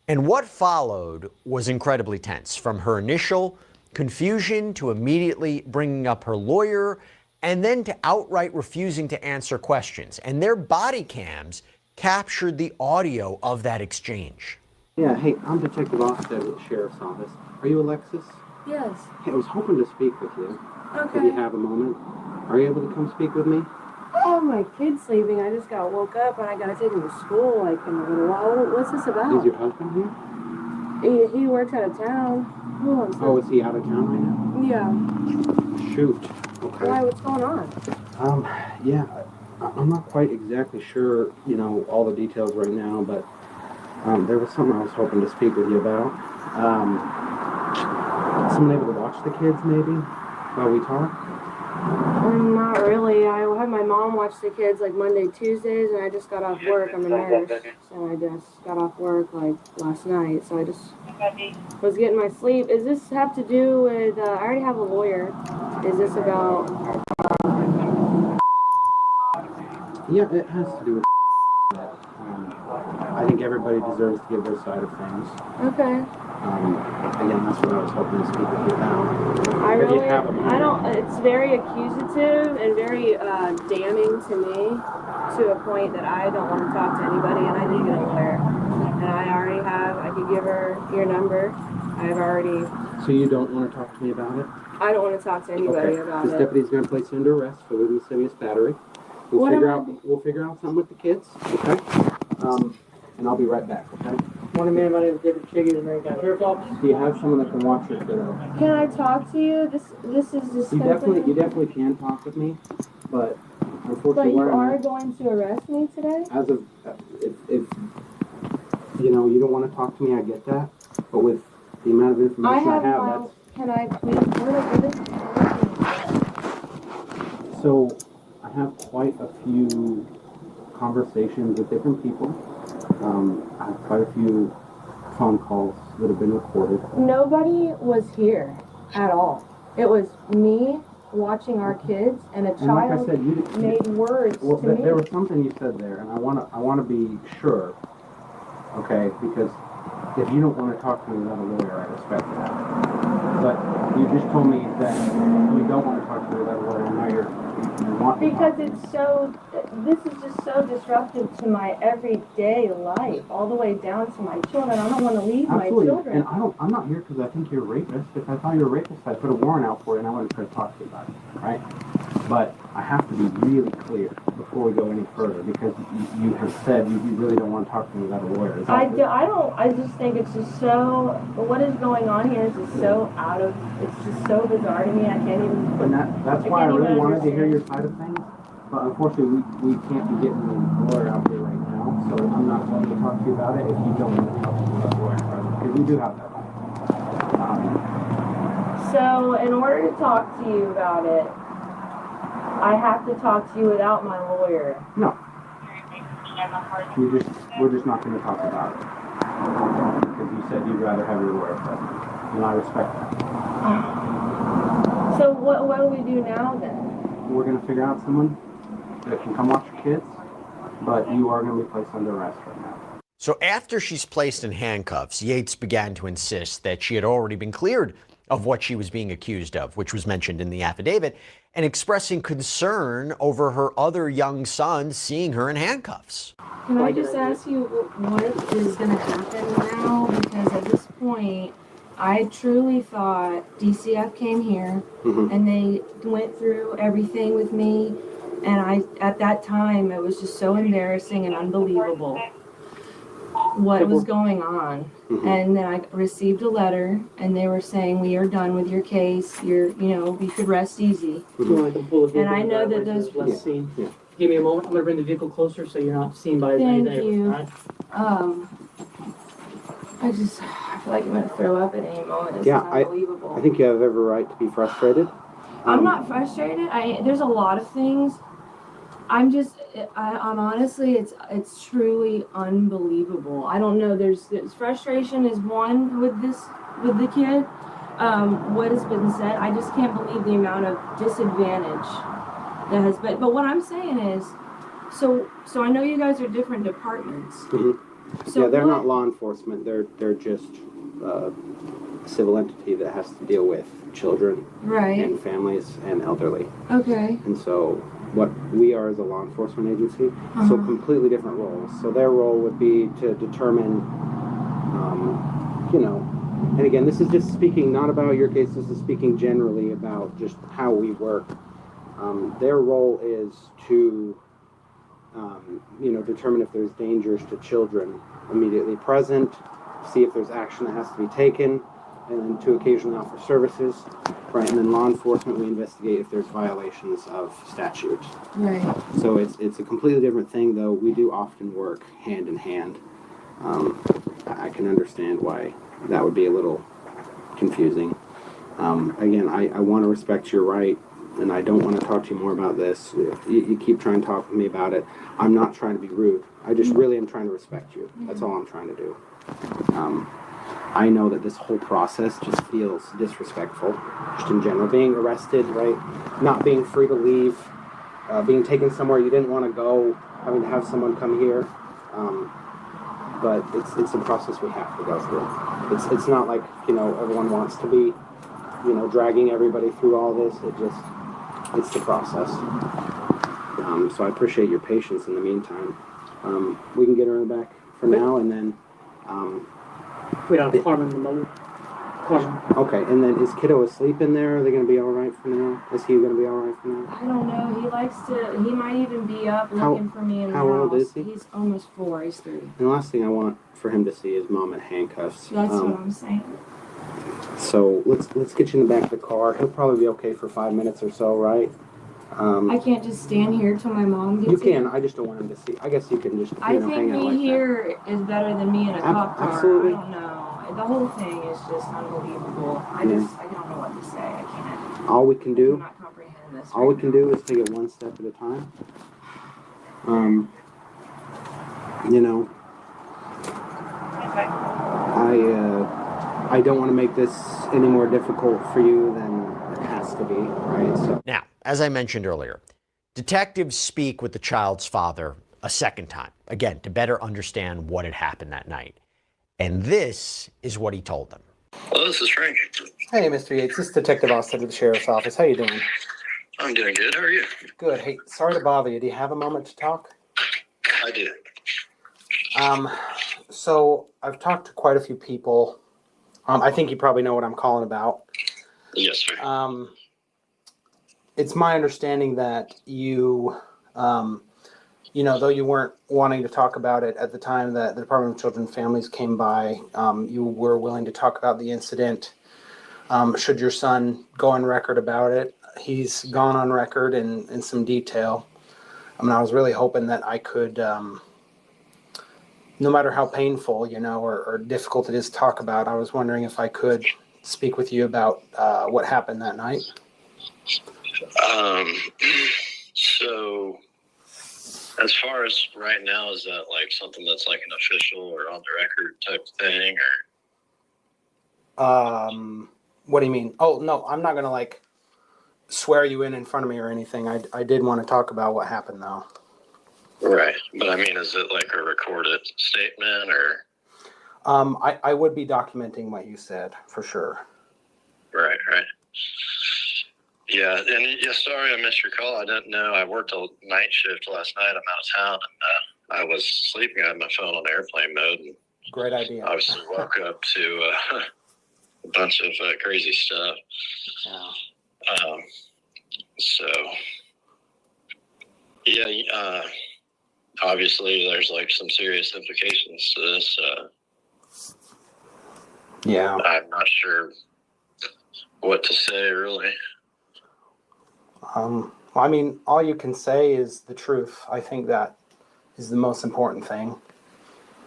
And what followed was incredibly tense, from her initial confusion to immediately bringing up her lawyer and then to outright refusing to answer questions. And their body cams captured the audio of that exchange. Yeah, hey, I'm Detective Ofsted with the Sheriff's Office. Are you Alexis? Yes. Hey, I was hoping to speak with you. Okay. If you have a moment. Are you able to come speak with me? Oh, my kid's sleeping. I just got woke up and I gotta take him to school like in a little while. What's this about? Is your husband here? He works out of town. Oh, is he out of town right now? Yeah. Shoot. Okay. Why? What's going on? Yeah, I'm not quite exactly sure, all the details right now, but there was something I was hoping to speak with you about. Someone able to watch the kids, maybe, while we talk? Not really. I had my mom watch the kids like Monday, Tuesdays, and I just got off work. I'm a nurse, so I just got off work like last night. So I just was getting my sleep. Does this have to do with? I already have a lawyer. Is this about? Yeah, it has to do with. I think everybody deserves to give their side of things. Okay. Again, that's what I was hoping to speak with you about. It's very accusative and very damning to me, to a point that I don't want to talk to anybody, and I need a lawyer. And I could give her your number. So you don't want to talk to me about it? I don't want to talk to anybody about it. This deputy's going to place you under arrest for lascivious battery. We'll figure out something with the kids, okay? And I'll be right back, okay? Morning, man. My name is David Chiggy, American County Sheriff's Office. Do you have someone that can watch your kiddo? Can I talk to you? This is just. You definitely can talk with me, but unfortunately, But you are going to arrest me today? as of if you don't want to talk to me, I get that. But with the amount of information I have, that's. Can I please? So I have quite a few conversations with different people. I have quite a few phone calls that have been recorded. Nobody was here at all. It was me watching our kids, and a child like I said, made words to me. There was something you said there, and I want to be sure, okay? Because if you don't want to talk to me without a lawyer, I respect that. But you just told me that you don't want to talk to me without a lawyer, and now you want to. Because this is just so disruptive to my everyday life, all the way down to my children. I don't want to leave Absolutely. my children. And I'm not here because I think you're a rapist. If I thought you were a rapist, I'd put a warrant out for you and I wouldn't try to talk to you about it, right? But I have to be really clear before we go any further, because you have said you really don't want to talk to me without a lawyer. I just think it's just so, what is going on here is just so it's just so bizarre to me. I can't even. And that's why I really wanted to hear your side of things. But unfortunately, we can't be getting a lawyer out here right now, so I'm not going to talk to you about it if you don't want to talk to me about a lawyer, because we do have that right. So, in order to talk to you about it, I have to talk to you without my lawyer. No. We're just not going to talk about it. Because you said you'd rather have your lawyer present. And I respect that. So what do we do now then? We're going to figure out someone that can come watch your kids, but you are going to be placed under arrest right now. So after she's placed in handcuffs, Yates began to insist that she had already been cleared of what she was being accused of, which was mentioned in the affidavit, and expressing concern over her other young son seeing her in handcuffs. Can I just ask you what is going to happen now? Because at this point, I truly thought DCF came here and they went through everything with me. And at that time, it was just so embarrassing and unbelievable what was going on. And then I received a letter, and they were saying, "We are done with your case. You could rest easy." And I know that those. Less seen. Yeah. Give me a moment. I'm going to bring the vehicle closer so you're not seen by Thank any you. right? I feel like I'm going to throw up at any moment. It's unbelievable. I think you have every right to be frustrated. I'm not frustrated. There's a lot of things. I'm honestly, it's truly unbelievable. I don't know. There's frustration is one with the kid. What has been said, I just can't believe the amount of disadvantage that has been. But what I'm saying is, so I know you guys are different departments. So yeah, they're not law enforcement. They're just a civil entity that has to deal with children, right, and families and elderly. Okay. And so what we are as a law enforcement agency, so completely different roles. So their role would be to determine, and again, this is just speaking not about your case, this is speaking generally about just how we work. Their role is to, determine if there's dangers to children immediately present, see if there's action that has to be taken, and then to occasionally offer services, right? And then law enforcement, we investigate if there's violations of statute. Right. So it's a completely different thing, though. We do often work hand in hand. I can understand why that would be a little confusing. Again, I want to respect your right, and I don't want to talk to you more about this. You keep trying to talk to me about it. I'm not trying to be rude. I just really am trying to respect you. That's all I'm trying to do. I know that this whole process just feels disrespectful, just in general. Being arrested, right? Not being free to leave, being taken somewhere you didn't want to go, having to have someone come here. But it's a process we have to go through. It's not like, everyone wants to be, dragging everybody through all this. It's the process. So I appreciate your patience in the meantime. We can get her in the back for now, and then. We don't have Carmen in the moment. Carmen. Okay, and then is Kiddo asleep in there? Are they going to be all right for now? Is he going to be all right for now? I don't know. He might even be up looking for me in the house. How old is he? He's almost 4. He's 3. And the last thing I want for him to see is Mom in handcuffs. That's what I'm saying. So let's get you in the back of the car. He'll probably be okay for 5 minutes or so, right? I can't just stand here till my mom gets You here. can. I just don't want him to see. I guess you can just I think hang out me like here is better than me in a cop car. absolutely. I don't know. The whole thing is just unbelievable. I don't know what to say. I can't. All we can do. I cannot comprehend this. All we can do is take it one step at a time. I don't want to make this any more difficult for you than it has to be, right? So Now, as I mentioned earlier, detectives speak with the child's father a second time, again, to better understand what had happened that night. And this is what he told them. Hello, this is Frank. Hey, Mr. Yates, this is Detective Austin of the Sheriff's Office. How you doing? I'm doing good. How are you? Good. Hey, sorry to bother you. Do you have a moment to talk? I do. So I've talked to quite a few people. I think you probably know what I'm calling about. Yes, sir. It's my understanding that you, though you weren't wanting to talk about it at the time that the Department of Children and Families came by, you were willing to talk about the incident. Should your son go on record about it? He's gone on record in some detail. I was really hoping that I could, no matter how painful, or difficult it is to talk about, I was wondering if I could speak with you about what happened that night. So as far as right now, is that like something that's like an official or on the record type thing, or? What do you mean? Oh, no, I'm not going to swear you in front of me or anything. I did want to talk about what happened though. Right. But is it like a recorded statement or? I would be documenting what you said for sure. Right. Yeah, and sorry I missed your call. I didn't know. I worked a night shift last night. I'm out of town, and I was sleeping. I had my phone on airplane mode. And great idea. Obviously woke up to a bunch of crazy stuff. Yeah. So, yeah, obviously there's some serious implications to this. Yeah. I'm not sure what to say, really. All you can say is the truth. I think that is the most important thing.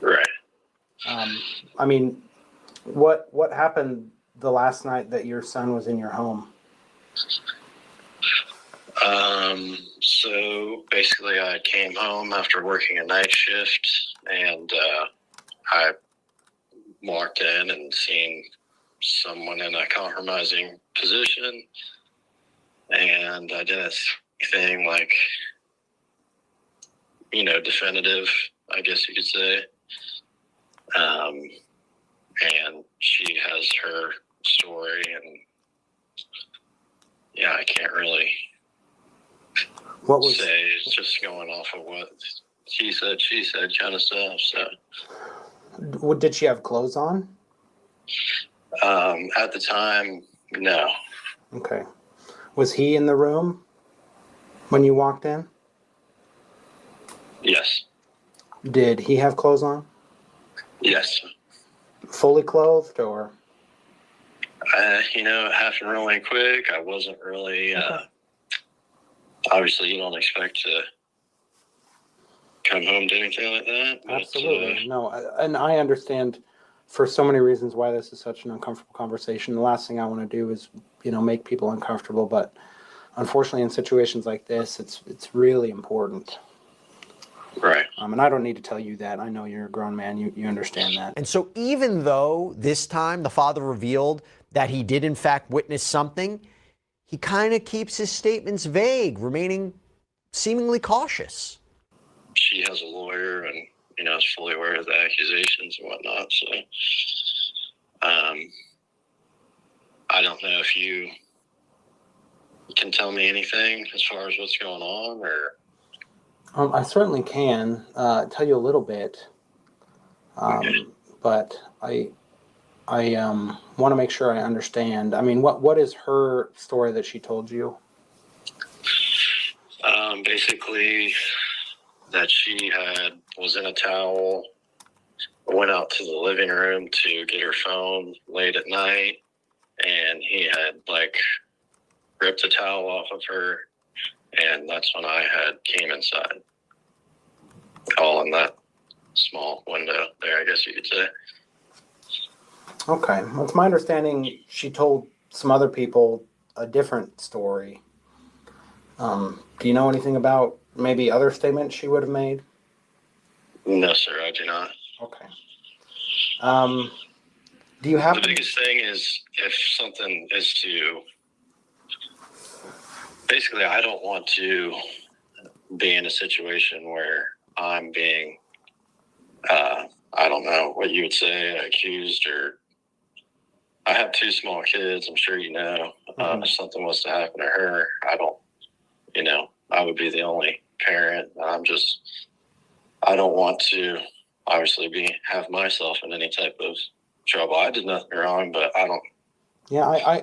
Right. What happened the last night that your son was in your home? So basically I came home after working a night shift, and I walked in and seen someone in a compromising position, and I didn't see anything definitive, I guess you could say. And she has her story, and yeah, I can't really say. It's just going off of what she said kind of stuff. So, Did she have clothes on? at the time, no. Okay. Was he in the room when you walked in? Yes. Did he have clothes on? Yes. Fully clothed or? It happened really quick. I wasn't really, obviously you don't expect to come home to anything like that. But, absolutely. No, and I understand for so many reasons why this is such an uncomfortable conversation. The last thing I want to do is, make people uncomfortable, but unfortunately in situations like this, it's really important. Right. And I don't need to tell you that. I know you're a grown man. You understand that. And so even though this time the father revealed that he did in fact witness something, he kind of keeps his statements vague, remaining seemingly cautious. She has a lawyer and, is fully aware of the accusations and whatnot. So, I don't know if you can tell me anything as far as what's going on, or I certainly can tell you a little bit, but I want to make sure I understand. I mean, what is her story that she told you? basically that she was in a towel, went out to the living room to get her phone late at night, and he had like ripped the towel off of her, and that's when I came inside, all in that small window there, I guess you could say. Okay, well, it's my understanding she told some other people a different story. Do you know anything about maybe other statements she would have made? No, sir, I do not. Okay. Do you have the biggest thing is if something is to, basically, I don't want to be in a situation where I'm being, I don't know what you would say, accused, or I have 2 small kids. I'm sure you know. If something was to happen to her, I would be the only parent. I don't want to obviously have myself in any type of trouble. I did nothing wrong, but I don't. Yeah,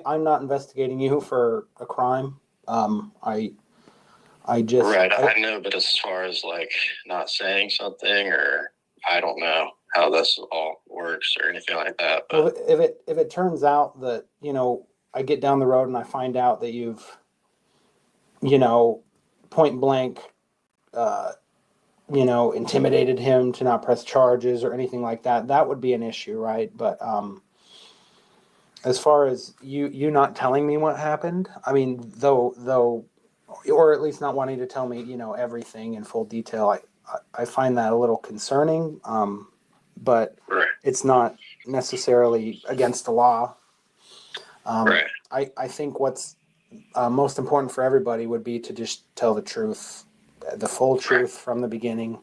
I'm not investigating you for a crime. I just Right, I know, but as far as like not saying something, or I don't know how this all works or anything like that. But well, if it turns out that I get down the road and I find out that you've point blank intimidated him to not press charges or anything like that, that would be an issue, right? But as far as you not telling me what happened, I mean, though, or at least not wanting to tell me, everything in full detail, I find that a little concerning. But right. It's not necessarily against the law. Right. I think what's most important for everybody would be to just tell the truth, the full truth from the beginning.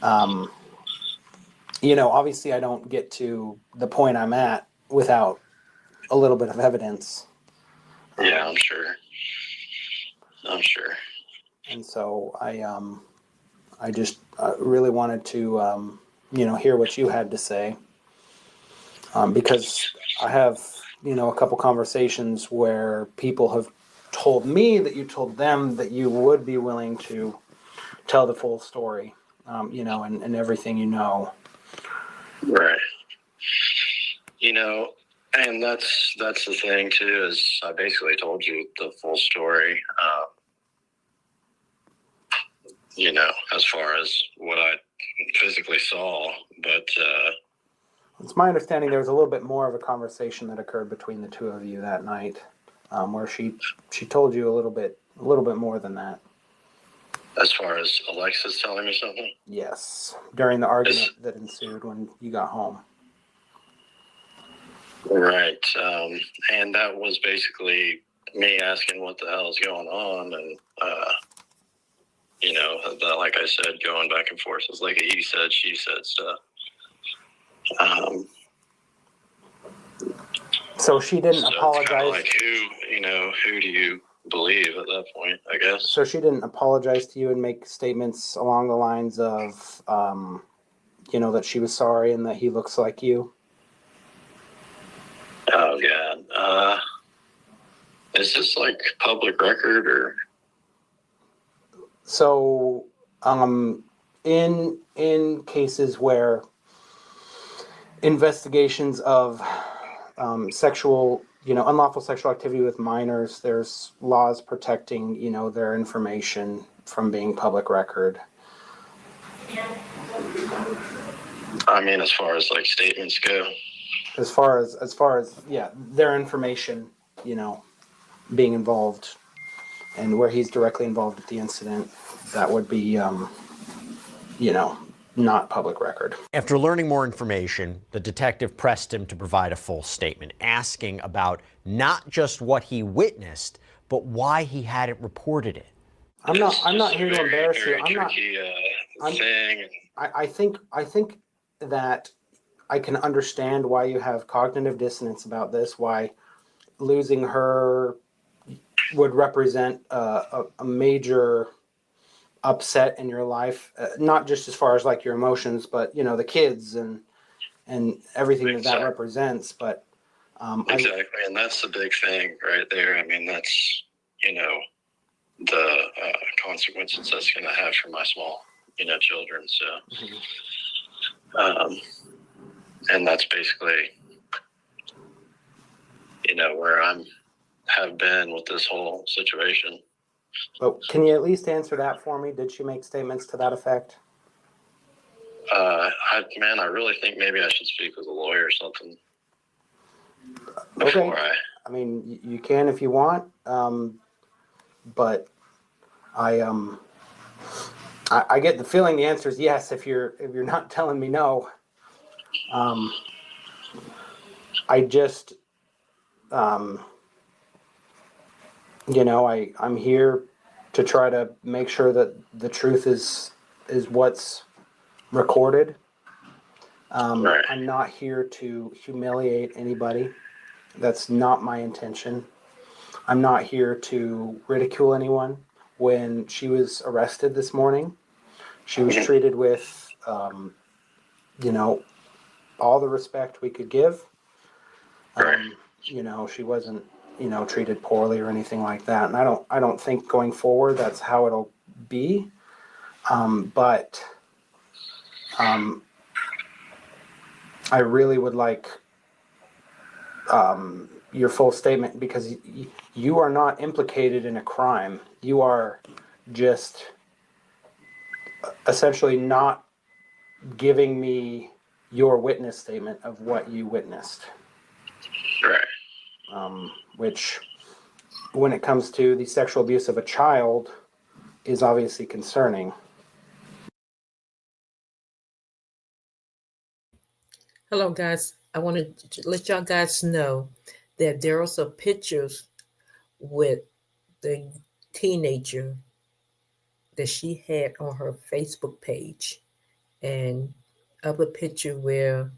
Obviously I don't get to the point I'm at without a little bit of evidence. Yeah, I'm sure. And so I just really wanted to, hear what you had to say. Because I have, a couple conversations where people have told me that you told them that you would be willing to tell the full story, and everything you know. Right. And that's the thing too, is I basically told you the full story, as far as what I physically saw, but it's my understanding there was a little bit more of a conversation that occurred between the two of you that night, where she told you a little bit more than that. As far as Alexis telling me something? Yes, during the argument that ensued when you got home. Right, and that was basically me asking what the hell is going on, and like I said, going back and forth. It's like a he said, she said stuff. So she didn't apologize. It's kind of like who do you believe at that point, I guess. So she didn't apologize to you and make statements along the lines of, that she was sorry and that he looks like you? Oh, God. Is this like public record or? So, in cases where investigations of sexual, unlawful sexual activity with minors, there's laws protecting, their information from being public record. I mean, as far as like statements go. As far as yeah, their information, being involved, and where he's directly involved at the incident, that would be, not public record. After learning more information, the detective pressed him to provide a full statement, asking about not just what he witnessed, but why he hadn't reported it. I'm not here to embarrass you. Thing. I think that I can understand why you have cognitive dissonance about this, why losing her would represent a major upset in your life, not just as far as like your emotions, but you know, the kids and everything that represents. But exactly, and that's the big thing right there. I mean, that's, you know, the consequences that's going to have for my small, you know, children. So, and that's basically, you know, where have been with this whole situation. But can you at least answer that for me? Did she make statements to that effect? I really think maybe I should speak with a lawyer or something. Okay. I mean, you can if you want, but I get the feeling the answer is yes. If you're not telling me no, I just, you know, I'm here to try to make sure that the truth is what's recorded. Right. I'm not here to humiliate anybody. That's not my intention. I'm not here to ridicule anyone. When she was arrested this morning, she was treated with, you know, all the respect we could give. You know, she wasn't, you know, treated poorly or anything like that. And I don't think going forward that's how it'll be. But I really would like your full statement, because you are not implicated in a crime. You are just essentially not giving me your witness statement of what you witnessed. Right. Which, when it comes to the sexual abuse of a child, is obviously concerning. Hello, guys. I want to let y'all guys know that there are some pictures with the teenager that she had on her Facebook page, and other picture where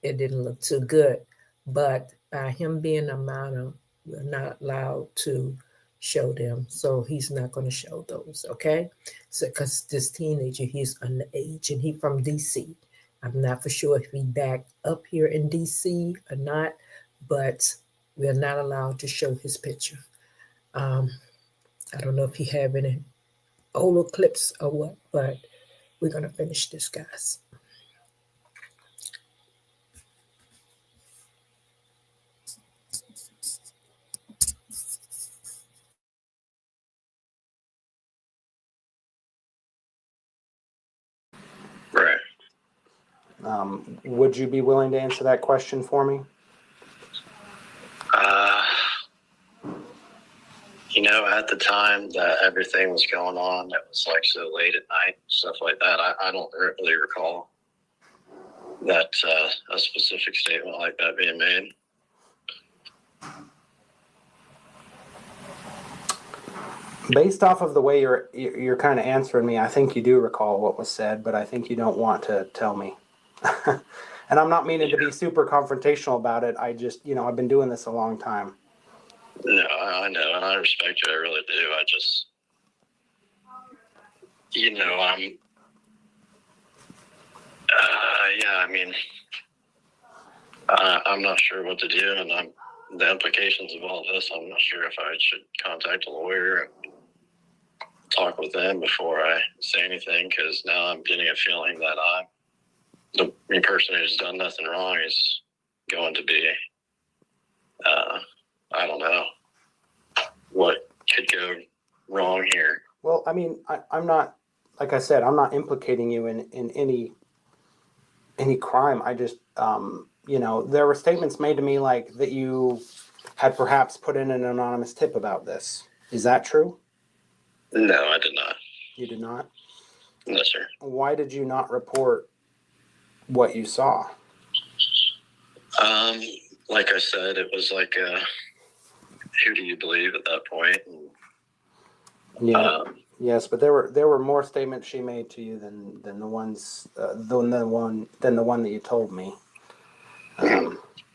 it didn't look too good. But by him being a minor, we're not allowed to show them. So he's not going to show those, okay? So because this teenager, he's underage and he from DC. I'm not for sure if he back up here in DC or not, but we're not allowed to show his picture. I don't know if he have any older clips or what, but we're going to finish this, guys. Right. Would you be willing to answer that question for me? You know, at the time that everything was going on, it was like so late at night, stuff like that. I don't really recall that a specific statement like that being made. Based off of the way you're kind of answering me, I think you do recall what was said, but I think you don't want to tell me. And I'm not meaning to be super confrontational about it. I just, you know, I've been doing this a long time. No, I know, and I respect you. I really do. I just, you know, I mean, I'm not sure what to do, and the implications of all this. I'm not sure if I should contact a lawyer and talk with them before I say anything, because now I'm getting a feeling that the person who's done nothing wrong is going to be, I don't know what could go wrong here. Well, I mean, I'm not, like I said, I'm not implicating you in any crime. I just, you know, there were statements made to me like that you had perhaps put in an anonymous tip about this. Is that true? No, I did not. You did not? No, sir. Why did you not report what you saw? Like I said, it was like, who do you believe at that point? And, Yeah. Yes, but there were more statements she made to you than the ones than the one that you told me.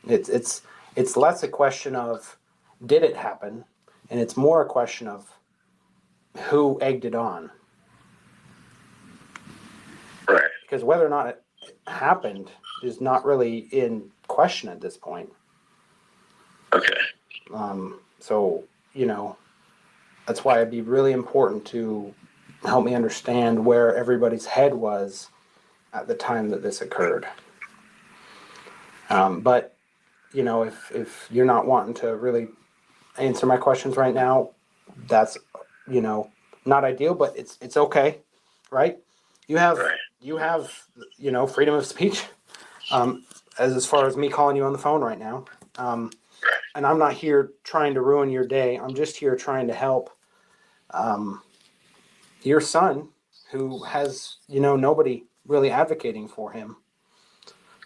It's less a question of did it happen, and it's more a question of who egged it on. Right. Because whether or not it happened is not really in question at this point. Okay. So, that's why it'd be really important to help me understand where everybody's head was at the time that this occurred. But, if you're not wanting to really answer my questions right now, that's, not ideal, but it's okay, right? You have, freedom of speech, as far as me calling you on the phone right now. And I'm not here trying to ruin your day. I'm just here trying to help your son, who has, nobody really advocating for him.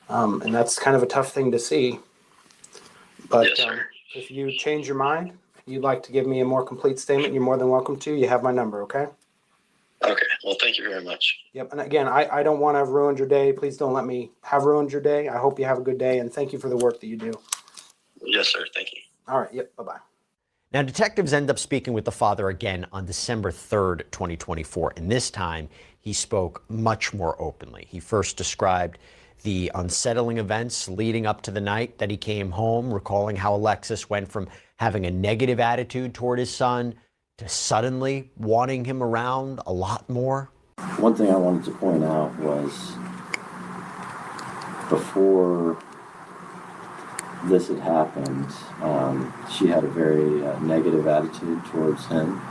And that's kind of a tough thing to see. But if you change your mind, you'd like to give me a more complete statement, you're more than welcome to. You have my number, okay? Okay. Well, thank you very much. Yep. And again, I don't want to have ruined your day. Please don't let me have ruined your day. I hope you have a good day, and thank you for the work that you do. Yes, sir. Thank you. All right. Yep. Bye-bye. Now, detectives end up speaking with the father again on December 3rd, 2024, and this time he spoke much more openly. He first described the unsettling events leading up to the night that he came home, recalling how Alexis went from having a negative attitude toward his son to suddenly wanting him around a lot more. One thing I wanted to point out was before this had happened, she had a very negative attitude towards him.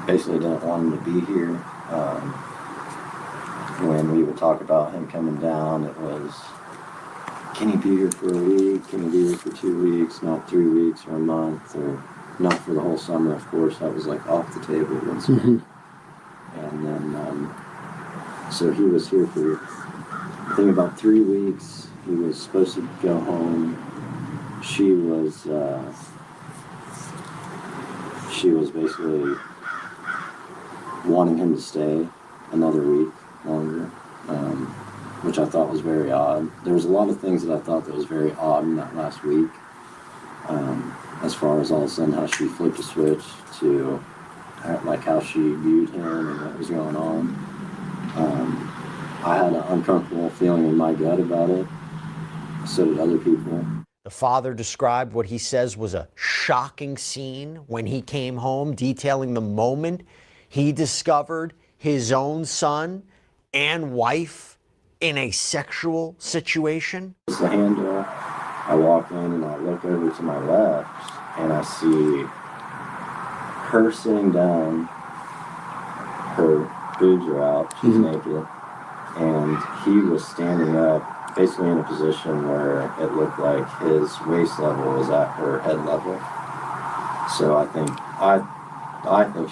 Basically didn't want him to be here. When we would talk about him coming down, it was, can he be here for a week? Can he be here for 2 weeks? Not 3 weeks or a month, or not for the whole summer, of course. That was like off the table once. And then, so he was here for, I think, about 3 weeks. He was supposed to go home. She was basically wanting him to stay another week longer, which I thought was very odd. There was a lot of things that I thought that was very odd in that last week, as far as all of a sudden how she flipped a switch to like how she viewed him and what was going on. I had an uncomfortable feeling in my gut about it. So did other people. The father described what he says was a shocking scene when he came home, detailing the moment he discovered his own son and wife in a sexual situation. It's the handle. I walk in and I look over to my left and I see her sitting down. Her boobs are out. She's naked. And he was standing up, basically in a position where it looked like his waist level was at her head level. So I think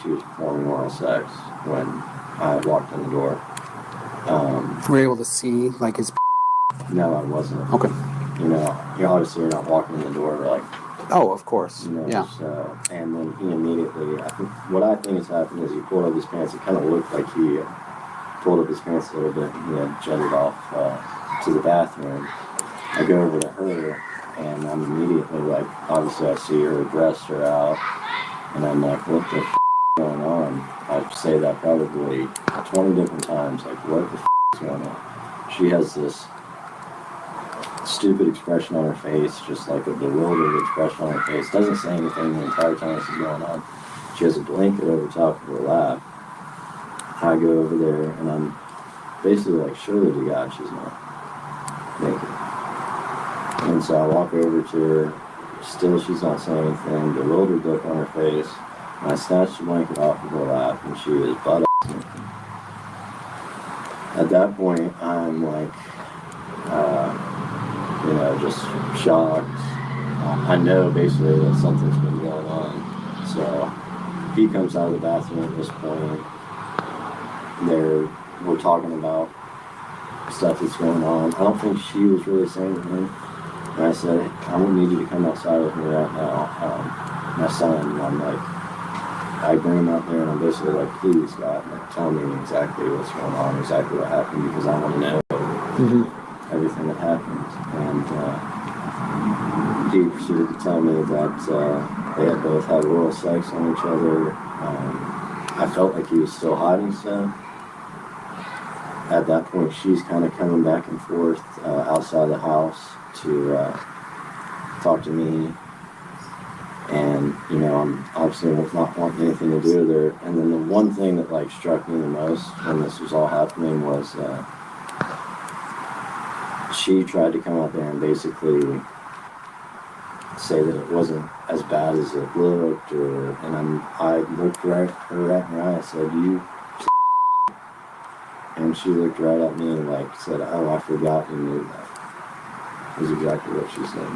she was performing oral sex when I walked in the door. Were you able to see like his? No, I wasn't. Okay. You obviously you're not walking in the door like. Oh, of course. Yeah. So, and then he immediately, what I think has happened is he pulled up his pants. It kind of looked like he pulled up his pants a little bit and he had jetted off to the bathroom. I go over to her and I'm immediately like, obviously I see her breasts are out and I'm like, what the f*** is going on? I say that probably 20 different times, like, what the f*** is going on? She has this stupid expression on her face, just like a bewildered expression on her face. Doesn't say anything the entire time this is going on. She has a blanket over top of her lap. I go over there and I'm basically like, surely to God she's not naked. And so I walk over to her, still she's not saying anything, bewildered look on her face, and I snatch the blanket off of her lap and she is butt-ass naked. At that point I'm like, just shocked. I know basically that something's been going on. So he comes out of the bathroom at this point. We're talking about stuff that's going on. I don't think she was really saying anything. And I said, I don't need you to come outside with me right now. My son, and I'm like, I bring him out there and I'm basically like, please God, like, tell me exactly what's going on, exactly what happened, because I want to know everything that happened. And he proceeded to tell me that they had both had oral sex on each other. I felt like he was still hiding stuff. At that point, she's kind of coming back and forth outside the house to talk to me. And, you know, I'm obviously not wanting anything to do with her. And then the one thing that, like, struck me the most when this was all happening was she tried to come out there and basically say that it wasn't as bad as it looked, and I looked her right in her eye. I said, "You," and she looked right at me and like said, "Oh, I forgot you knew that." Was exactly what she said.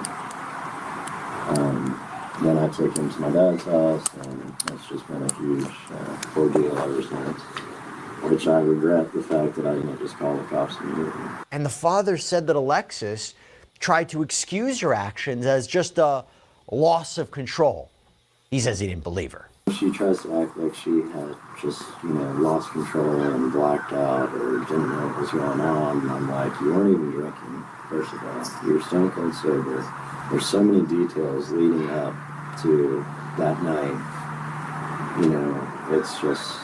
Then I took him to my dad's house, and it's just been a huge ordeal ever since. Which I regret the fact that I didn't just call the cops immediately. And the father said that Alexis tried to excuse her actions as just a loss of control. He says he didn't believe her. She tries to act like she had just, you know, lost control and blacked out or didn't know what was going on. And I'm like, you weren't even drinking, first of all. You were stone cold sober. There's so many details leading up to that night. You know, it's just,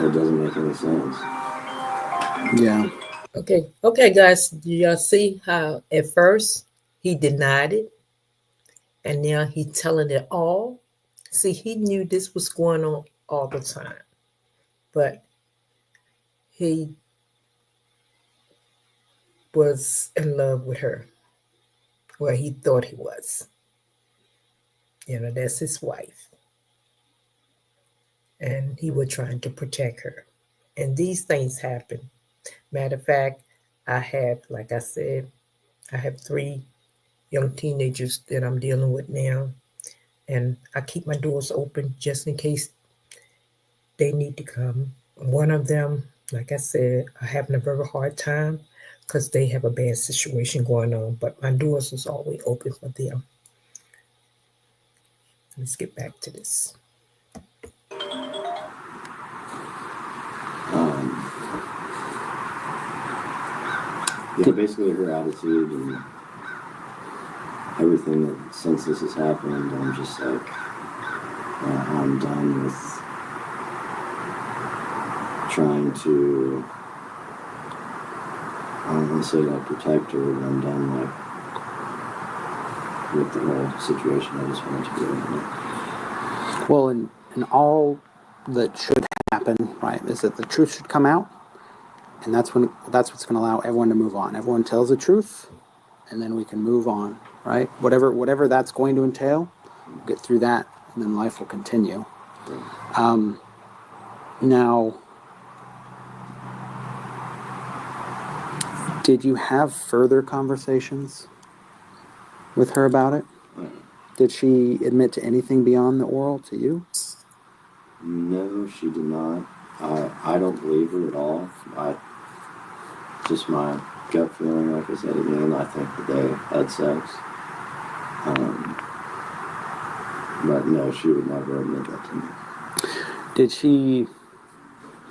it doesn't make any sense. Yeah. Okay, guys. Do y'all see how at first he denied it, and now he's telling it all? See, he knew this was going on all the time, but he was in love with her. Well, he thought he was. You know, that's his wife. And he was trying to protect her. And these things happen. Matter of fact, like I said, I have 3 young teenagers that I'm dealing with now. And I keep my doors open just in case they need to come. One of them, like I said, are having a very hard time because they have a bad situation going on. But my doors is always open for them. Let's get back to this. Yeah, basically her attitude and everything that since this has happened, I'm just like, I'm done with trying to, I don't want to say like protect her, but I'm done like with the whole situation. I just wanted to do it. Well, and all that should happen, right, is that the truth should come out, and that's what's going to allow everyone to move on. Everyone tells the truth, and then we can move on, right? Whatever that's going to entail, we'll get through that, and then life will continue. Now, did you have further conversations with her about it? Did she admit to anything beyond the oral to you? No, she did not. I don't believe her at all. Just my gut feeling, like I said again, I think that they had sex. But no, she would never admit that to me. Did she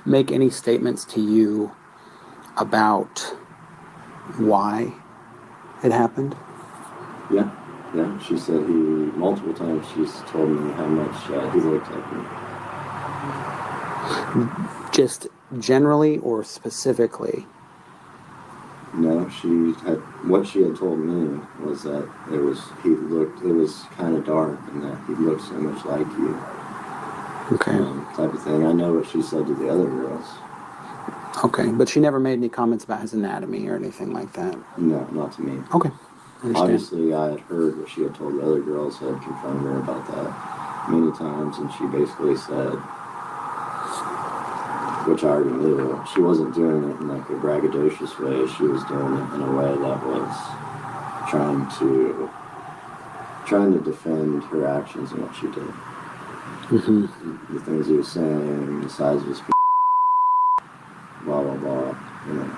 make any statements to you about why it happened? Yeah. She said multiple times she's told me how much he looked like me. Just generally or specifically? No, what she had told me was that it was kind of dark and that he looked so much like you. Okay. Type of thing. I know what she said to the other girls. Okay, but she never made any comments about his anatomy or anything like that? No, not to me. Okay. Obviously, I had heard what she had told the other girls, had confronted her about that many times, and she basically said, which I already knew, she wasn't doing it in like a braggadocious way. She was doing it in a way that was trying to defend her actions and what she did. Mm-hmm. The things he was saying, the size of his blah, blah, blah, you know.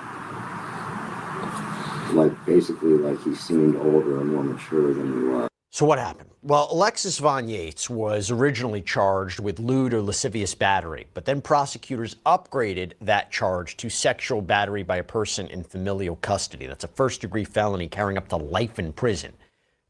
Like, basically, like he seemed older and more mature than he was. So what happened? Well, Alexis Von Yates was originally charged with lewd or lascivious battery, but then prosecutors upgraded that charge to sexual battery by a person in familial custody. That's a first-degree felony carrying up to life in prison.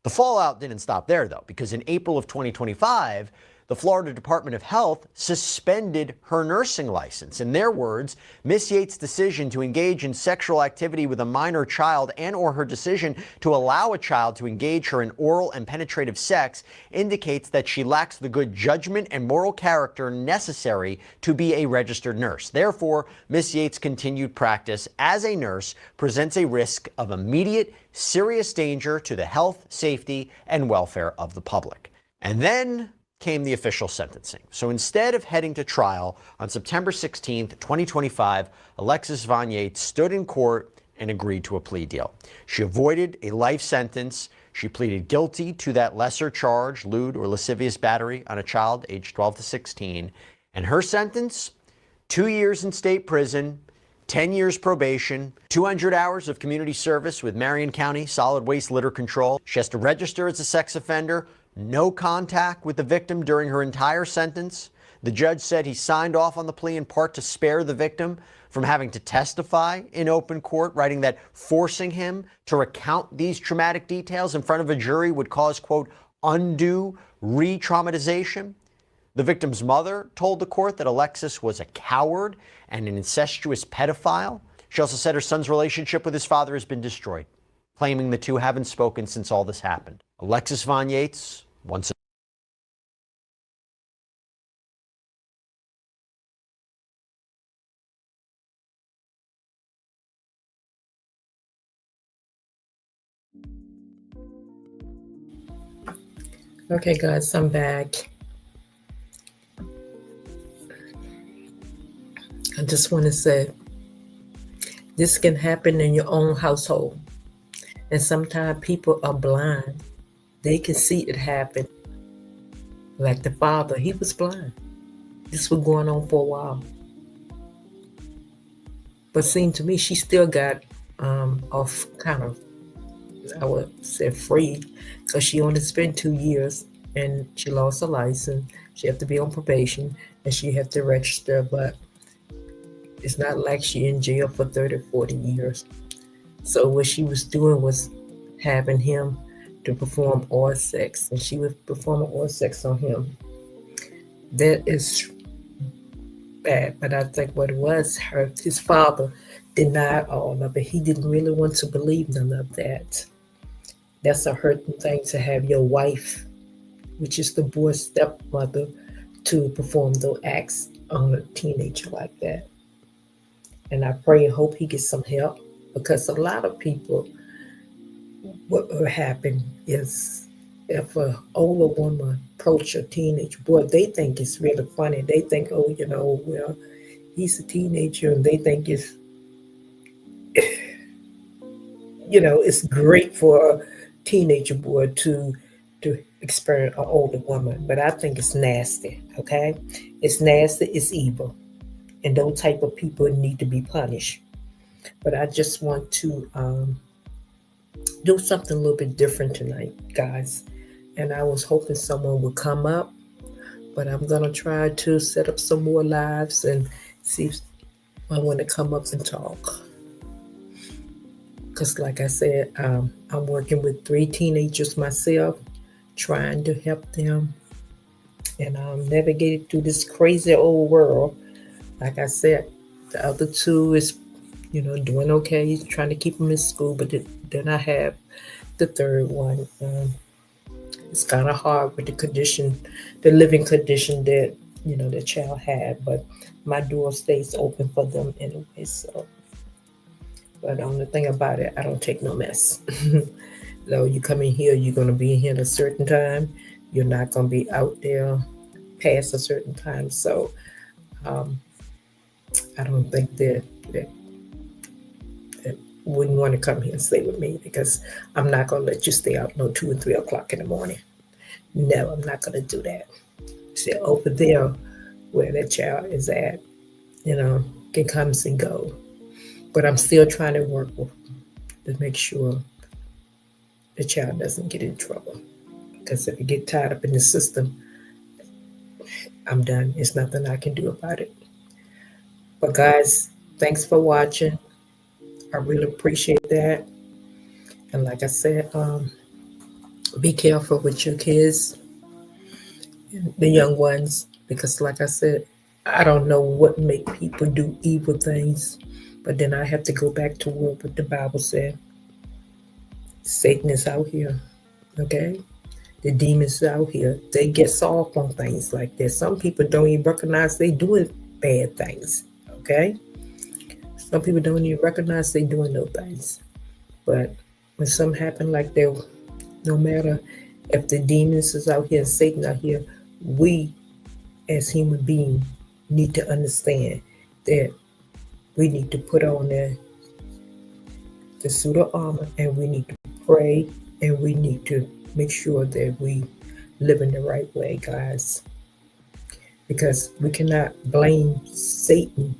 The fallout didn't stop there, though, because in April of 2025, the Florida Department of Health suspended her nursing license. In their words, Miss Yates' decision to engage in sexual activity with a minor child and/or her decision to allow a child to engage her in oral and penetrative sex indicates that she lacks the good judgment and moral character necessary to be a registered nurse. Therefore, Miss Yates' continued practice as a nurse presents a risk of immediate, serious danger to the health, safety, and welfare of the public. And then came the official sentencing. So instead of heading to trial on September 16th, 2025, Alexis Von Yates stood in court and agreed to a plea deal. She avoided a life sentence. She pleaded guilty to that lesser charge, lewd or lascivious battery on a child aged 12 to 16. And her sentence, 2 years in state prison, 10 years probation, 200 hours of community service with Marion County Solid Waste Litter Control. She has to register as a sex offender, no contact with the victim during her entire sentence. The judge said he signed off on the plea in part to spare the victim from having to testify in open court, writing that forcing him to recount these traumatic details in front of a jury would cause, quote, undue re-traumatization. The victim's mother told the court that Alexis was a coward and an incestuous pedophile. She also said her son's relationship with his father has been destroyed, claiming the two haven't spoken since all this happened. Alexis Von Yates, once Okay, guys, I'm back. I just want to say this can happen in your own household. And sometimes people are blind. They can see it happen. Like the father, he was blind. This was going on for a while. But seemed to me she still got off kind of, I would say, free, because she only spent 2 years and she lost her license. She had to be on probation and she had to register, but it's not like she in jail for 30, 40 years. So what she was doing was having him to perform oral sex, and she was performing oral sex on him. That is bad, but I think what it was, his father denied all of it. He didn't really want to believe none of that. That's a hurting thing to have your wife, which is the boy's stepmother, to perform those acts on a teenager like that. And I pray and hope he gets some help, because a lot of people, what will happen is if an older woman approach a teenage boy, they think it's really funny. They think, oh, well, he's a teenager, and they think it's, it's great for a teenager boy to experience an older woman. But I think it's nasty, okay? It's nasty, it's evil. And those type of people need to be punished. But I just want to do something a little bit different tonight, guys. And I was hoping someone would come up, but I'm going to try to set up some more lives and see if I want to come up and talk. Because like I said, I'm working with 3 teenagers myself, trying to help them and navigate through this crazy old world. Like I said, the other 2 is, doing okay. He's trying to keep them in school, but then I have the 3rd one. It's kind of hard with the living condition that, the child had, but my door stays open for them anyway. So, but the only thing about it, I don't take no mess. So you come in here, you're going to be in here at a certain time. You're not going to be out there past a certain time. So, I don't think that wouldn't want to come here and stay with me, because I'm not going to let you stay out 2 and 3 o'clock in the morning. No, I'm not going to do that. See, over there where that child is at, can come and go. But I'm still trying to work with to make sure the child doesn't get in trouble. Because if you get tied up in the system, I'm done. There's nothing I can do about it. But guys, thanks for watching. I really appreciate that. And like I said, be careful with your kids, the young ones, because like I said, I don't know what make people do evil things. But then I have to go back to what the Bible said. Satan is out here, okay? The demons out here. They get soft on things like this. Some people don't even recognize they doing bad things, okay? Some people don't even recognize they doing those things. But when something happen like that, no matter if the demons is out here and Satan out here, we as human beings need to understand that we need to put on the suit of armor, and we need to pray, and we need to make sure that we live in the right way, guys. Because we cannot blame Satan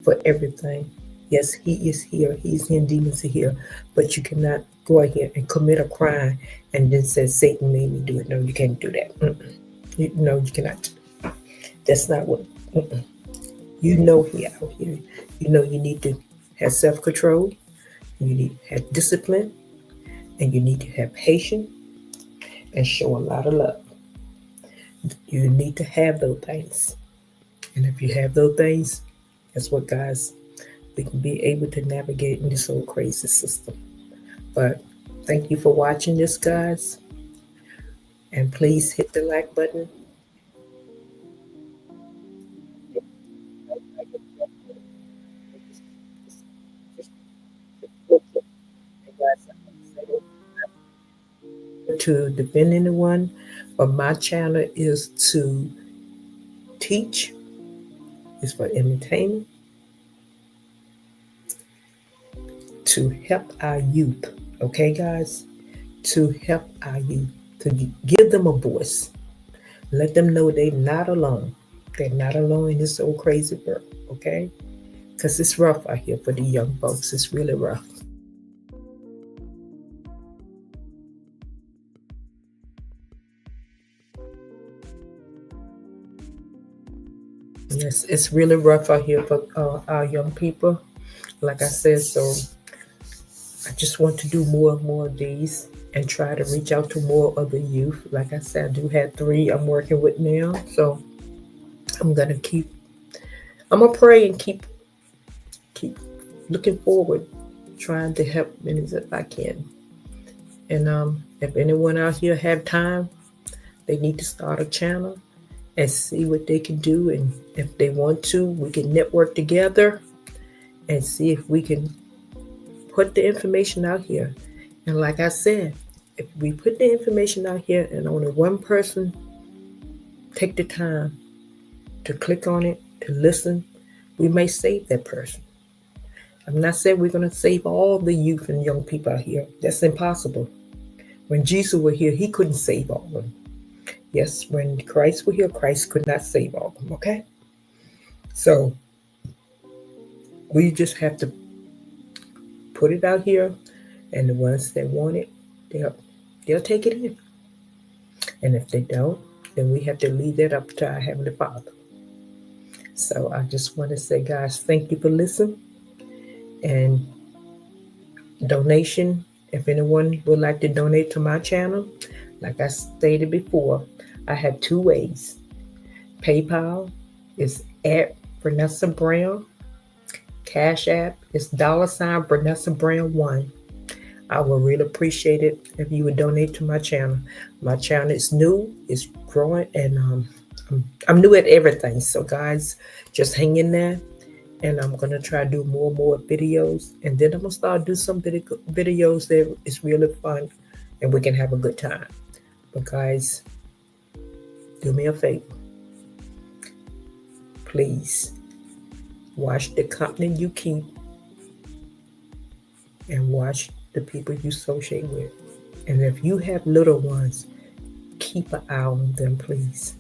for everything. Yes, he is here. He's in demons here. But you cannot go out here and commit a crime and then say Satan made me do it. No, you can't do that. No, you cannot. That's not what. You know he out here. You know you need to have self-control. You need to have discipline. And you need to have patience and show a lot of love. You need to have those things. And if you have those things, that's what, guys, we can be able to navigate in this old crazy system. But thank you for watching this, guys. And please hit the like button. To defend anyone, but my channel is to teach, it's for entertainment, to help our youth, okay, guys? To help our youth, to give them a voice. Let them know they're not alone. They're not alone in this old crazy world, okay? Because it's rough out here for the young folks. It's really rough. Yes, it's really rough out here for our young people. Like I said, so I just want to do more and more of these and try to reach out to more of the youth. Like I said, I do have 3 I'm working with now. So I'm going to pray and keep looking forward, trying to help many as I can. And if anyone out here have time, they need to start a channel and see what they can do. And if they want to, we can network together and see if we can put the information out here. And like I said, if we put the information out here and only one person take the time to click on it, to listen, we may save that person. I'm not saying we're going to save all the youth and young people out here. That's impossible. When Jesus was here, he couldn't save all of them. Yes, when Christ was here, Christ could not save all of them, okay? So we just have to put it out here, and the ones that want it, they'll take it in. And if they don't, then we have to leave that up to our Heavenly Father. So I just want to say, guys, thank you for listening. And donation, if anyone would like to donate to my channel, like I stated before, I have 2 ways. PayPal is at Vanessa Brown. Cash App is $ Vanessa Brown 1. I would really appreciate it if you would donate to my channel. My channel is new, it's growing, and I'm new at everything. So guys, just hang in there, and I'm gonna try to do more and more videos, and then I'm gonna start doing some videos that is really fun, and we can have a good time. But guys, do me a favor. Please watch the company you keep and watch the people you associate with. And if you have little ones, keep an eye on them, please.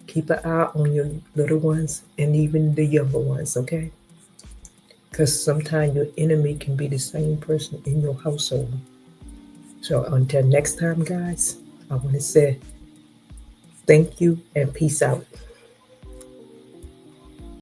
Keep an eye on your little ones and even the younger ones, okay? Because sometimes your enemy can be the same person in your household. So until next time, guys, I want to say thank you and peace out.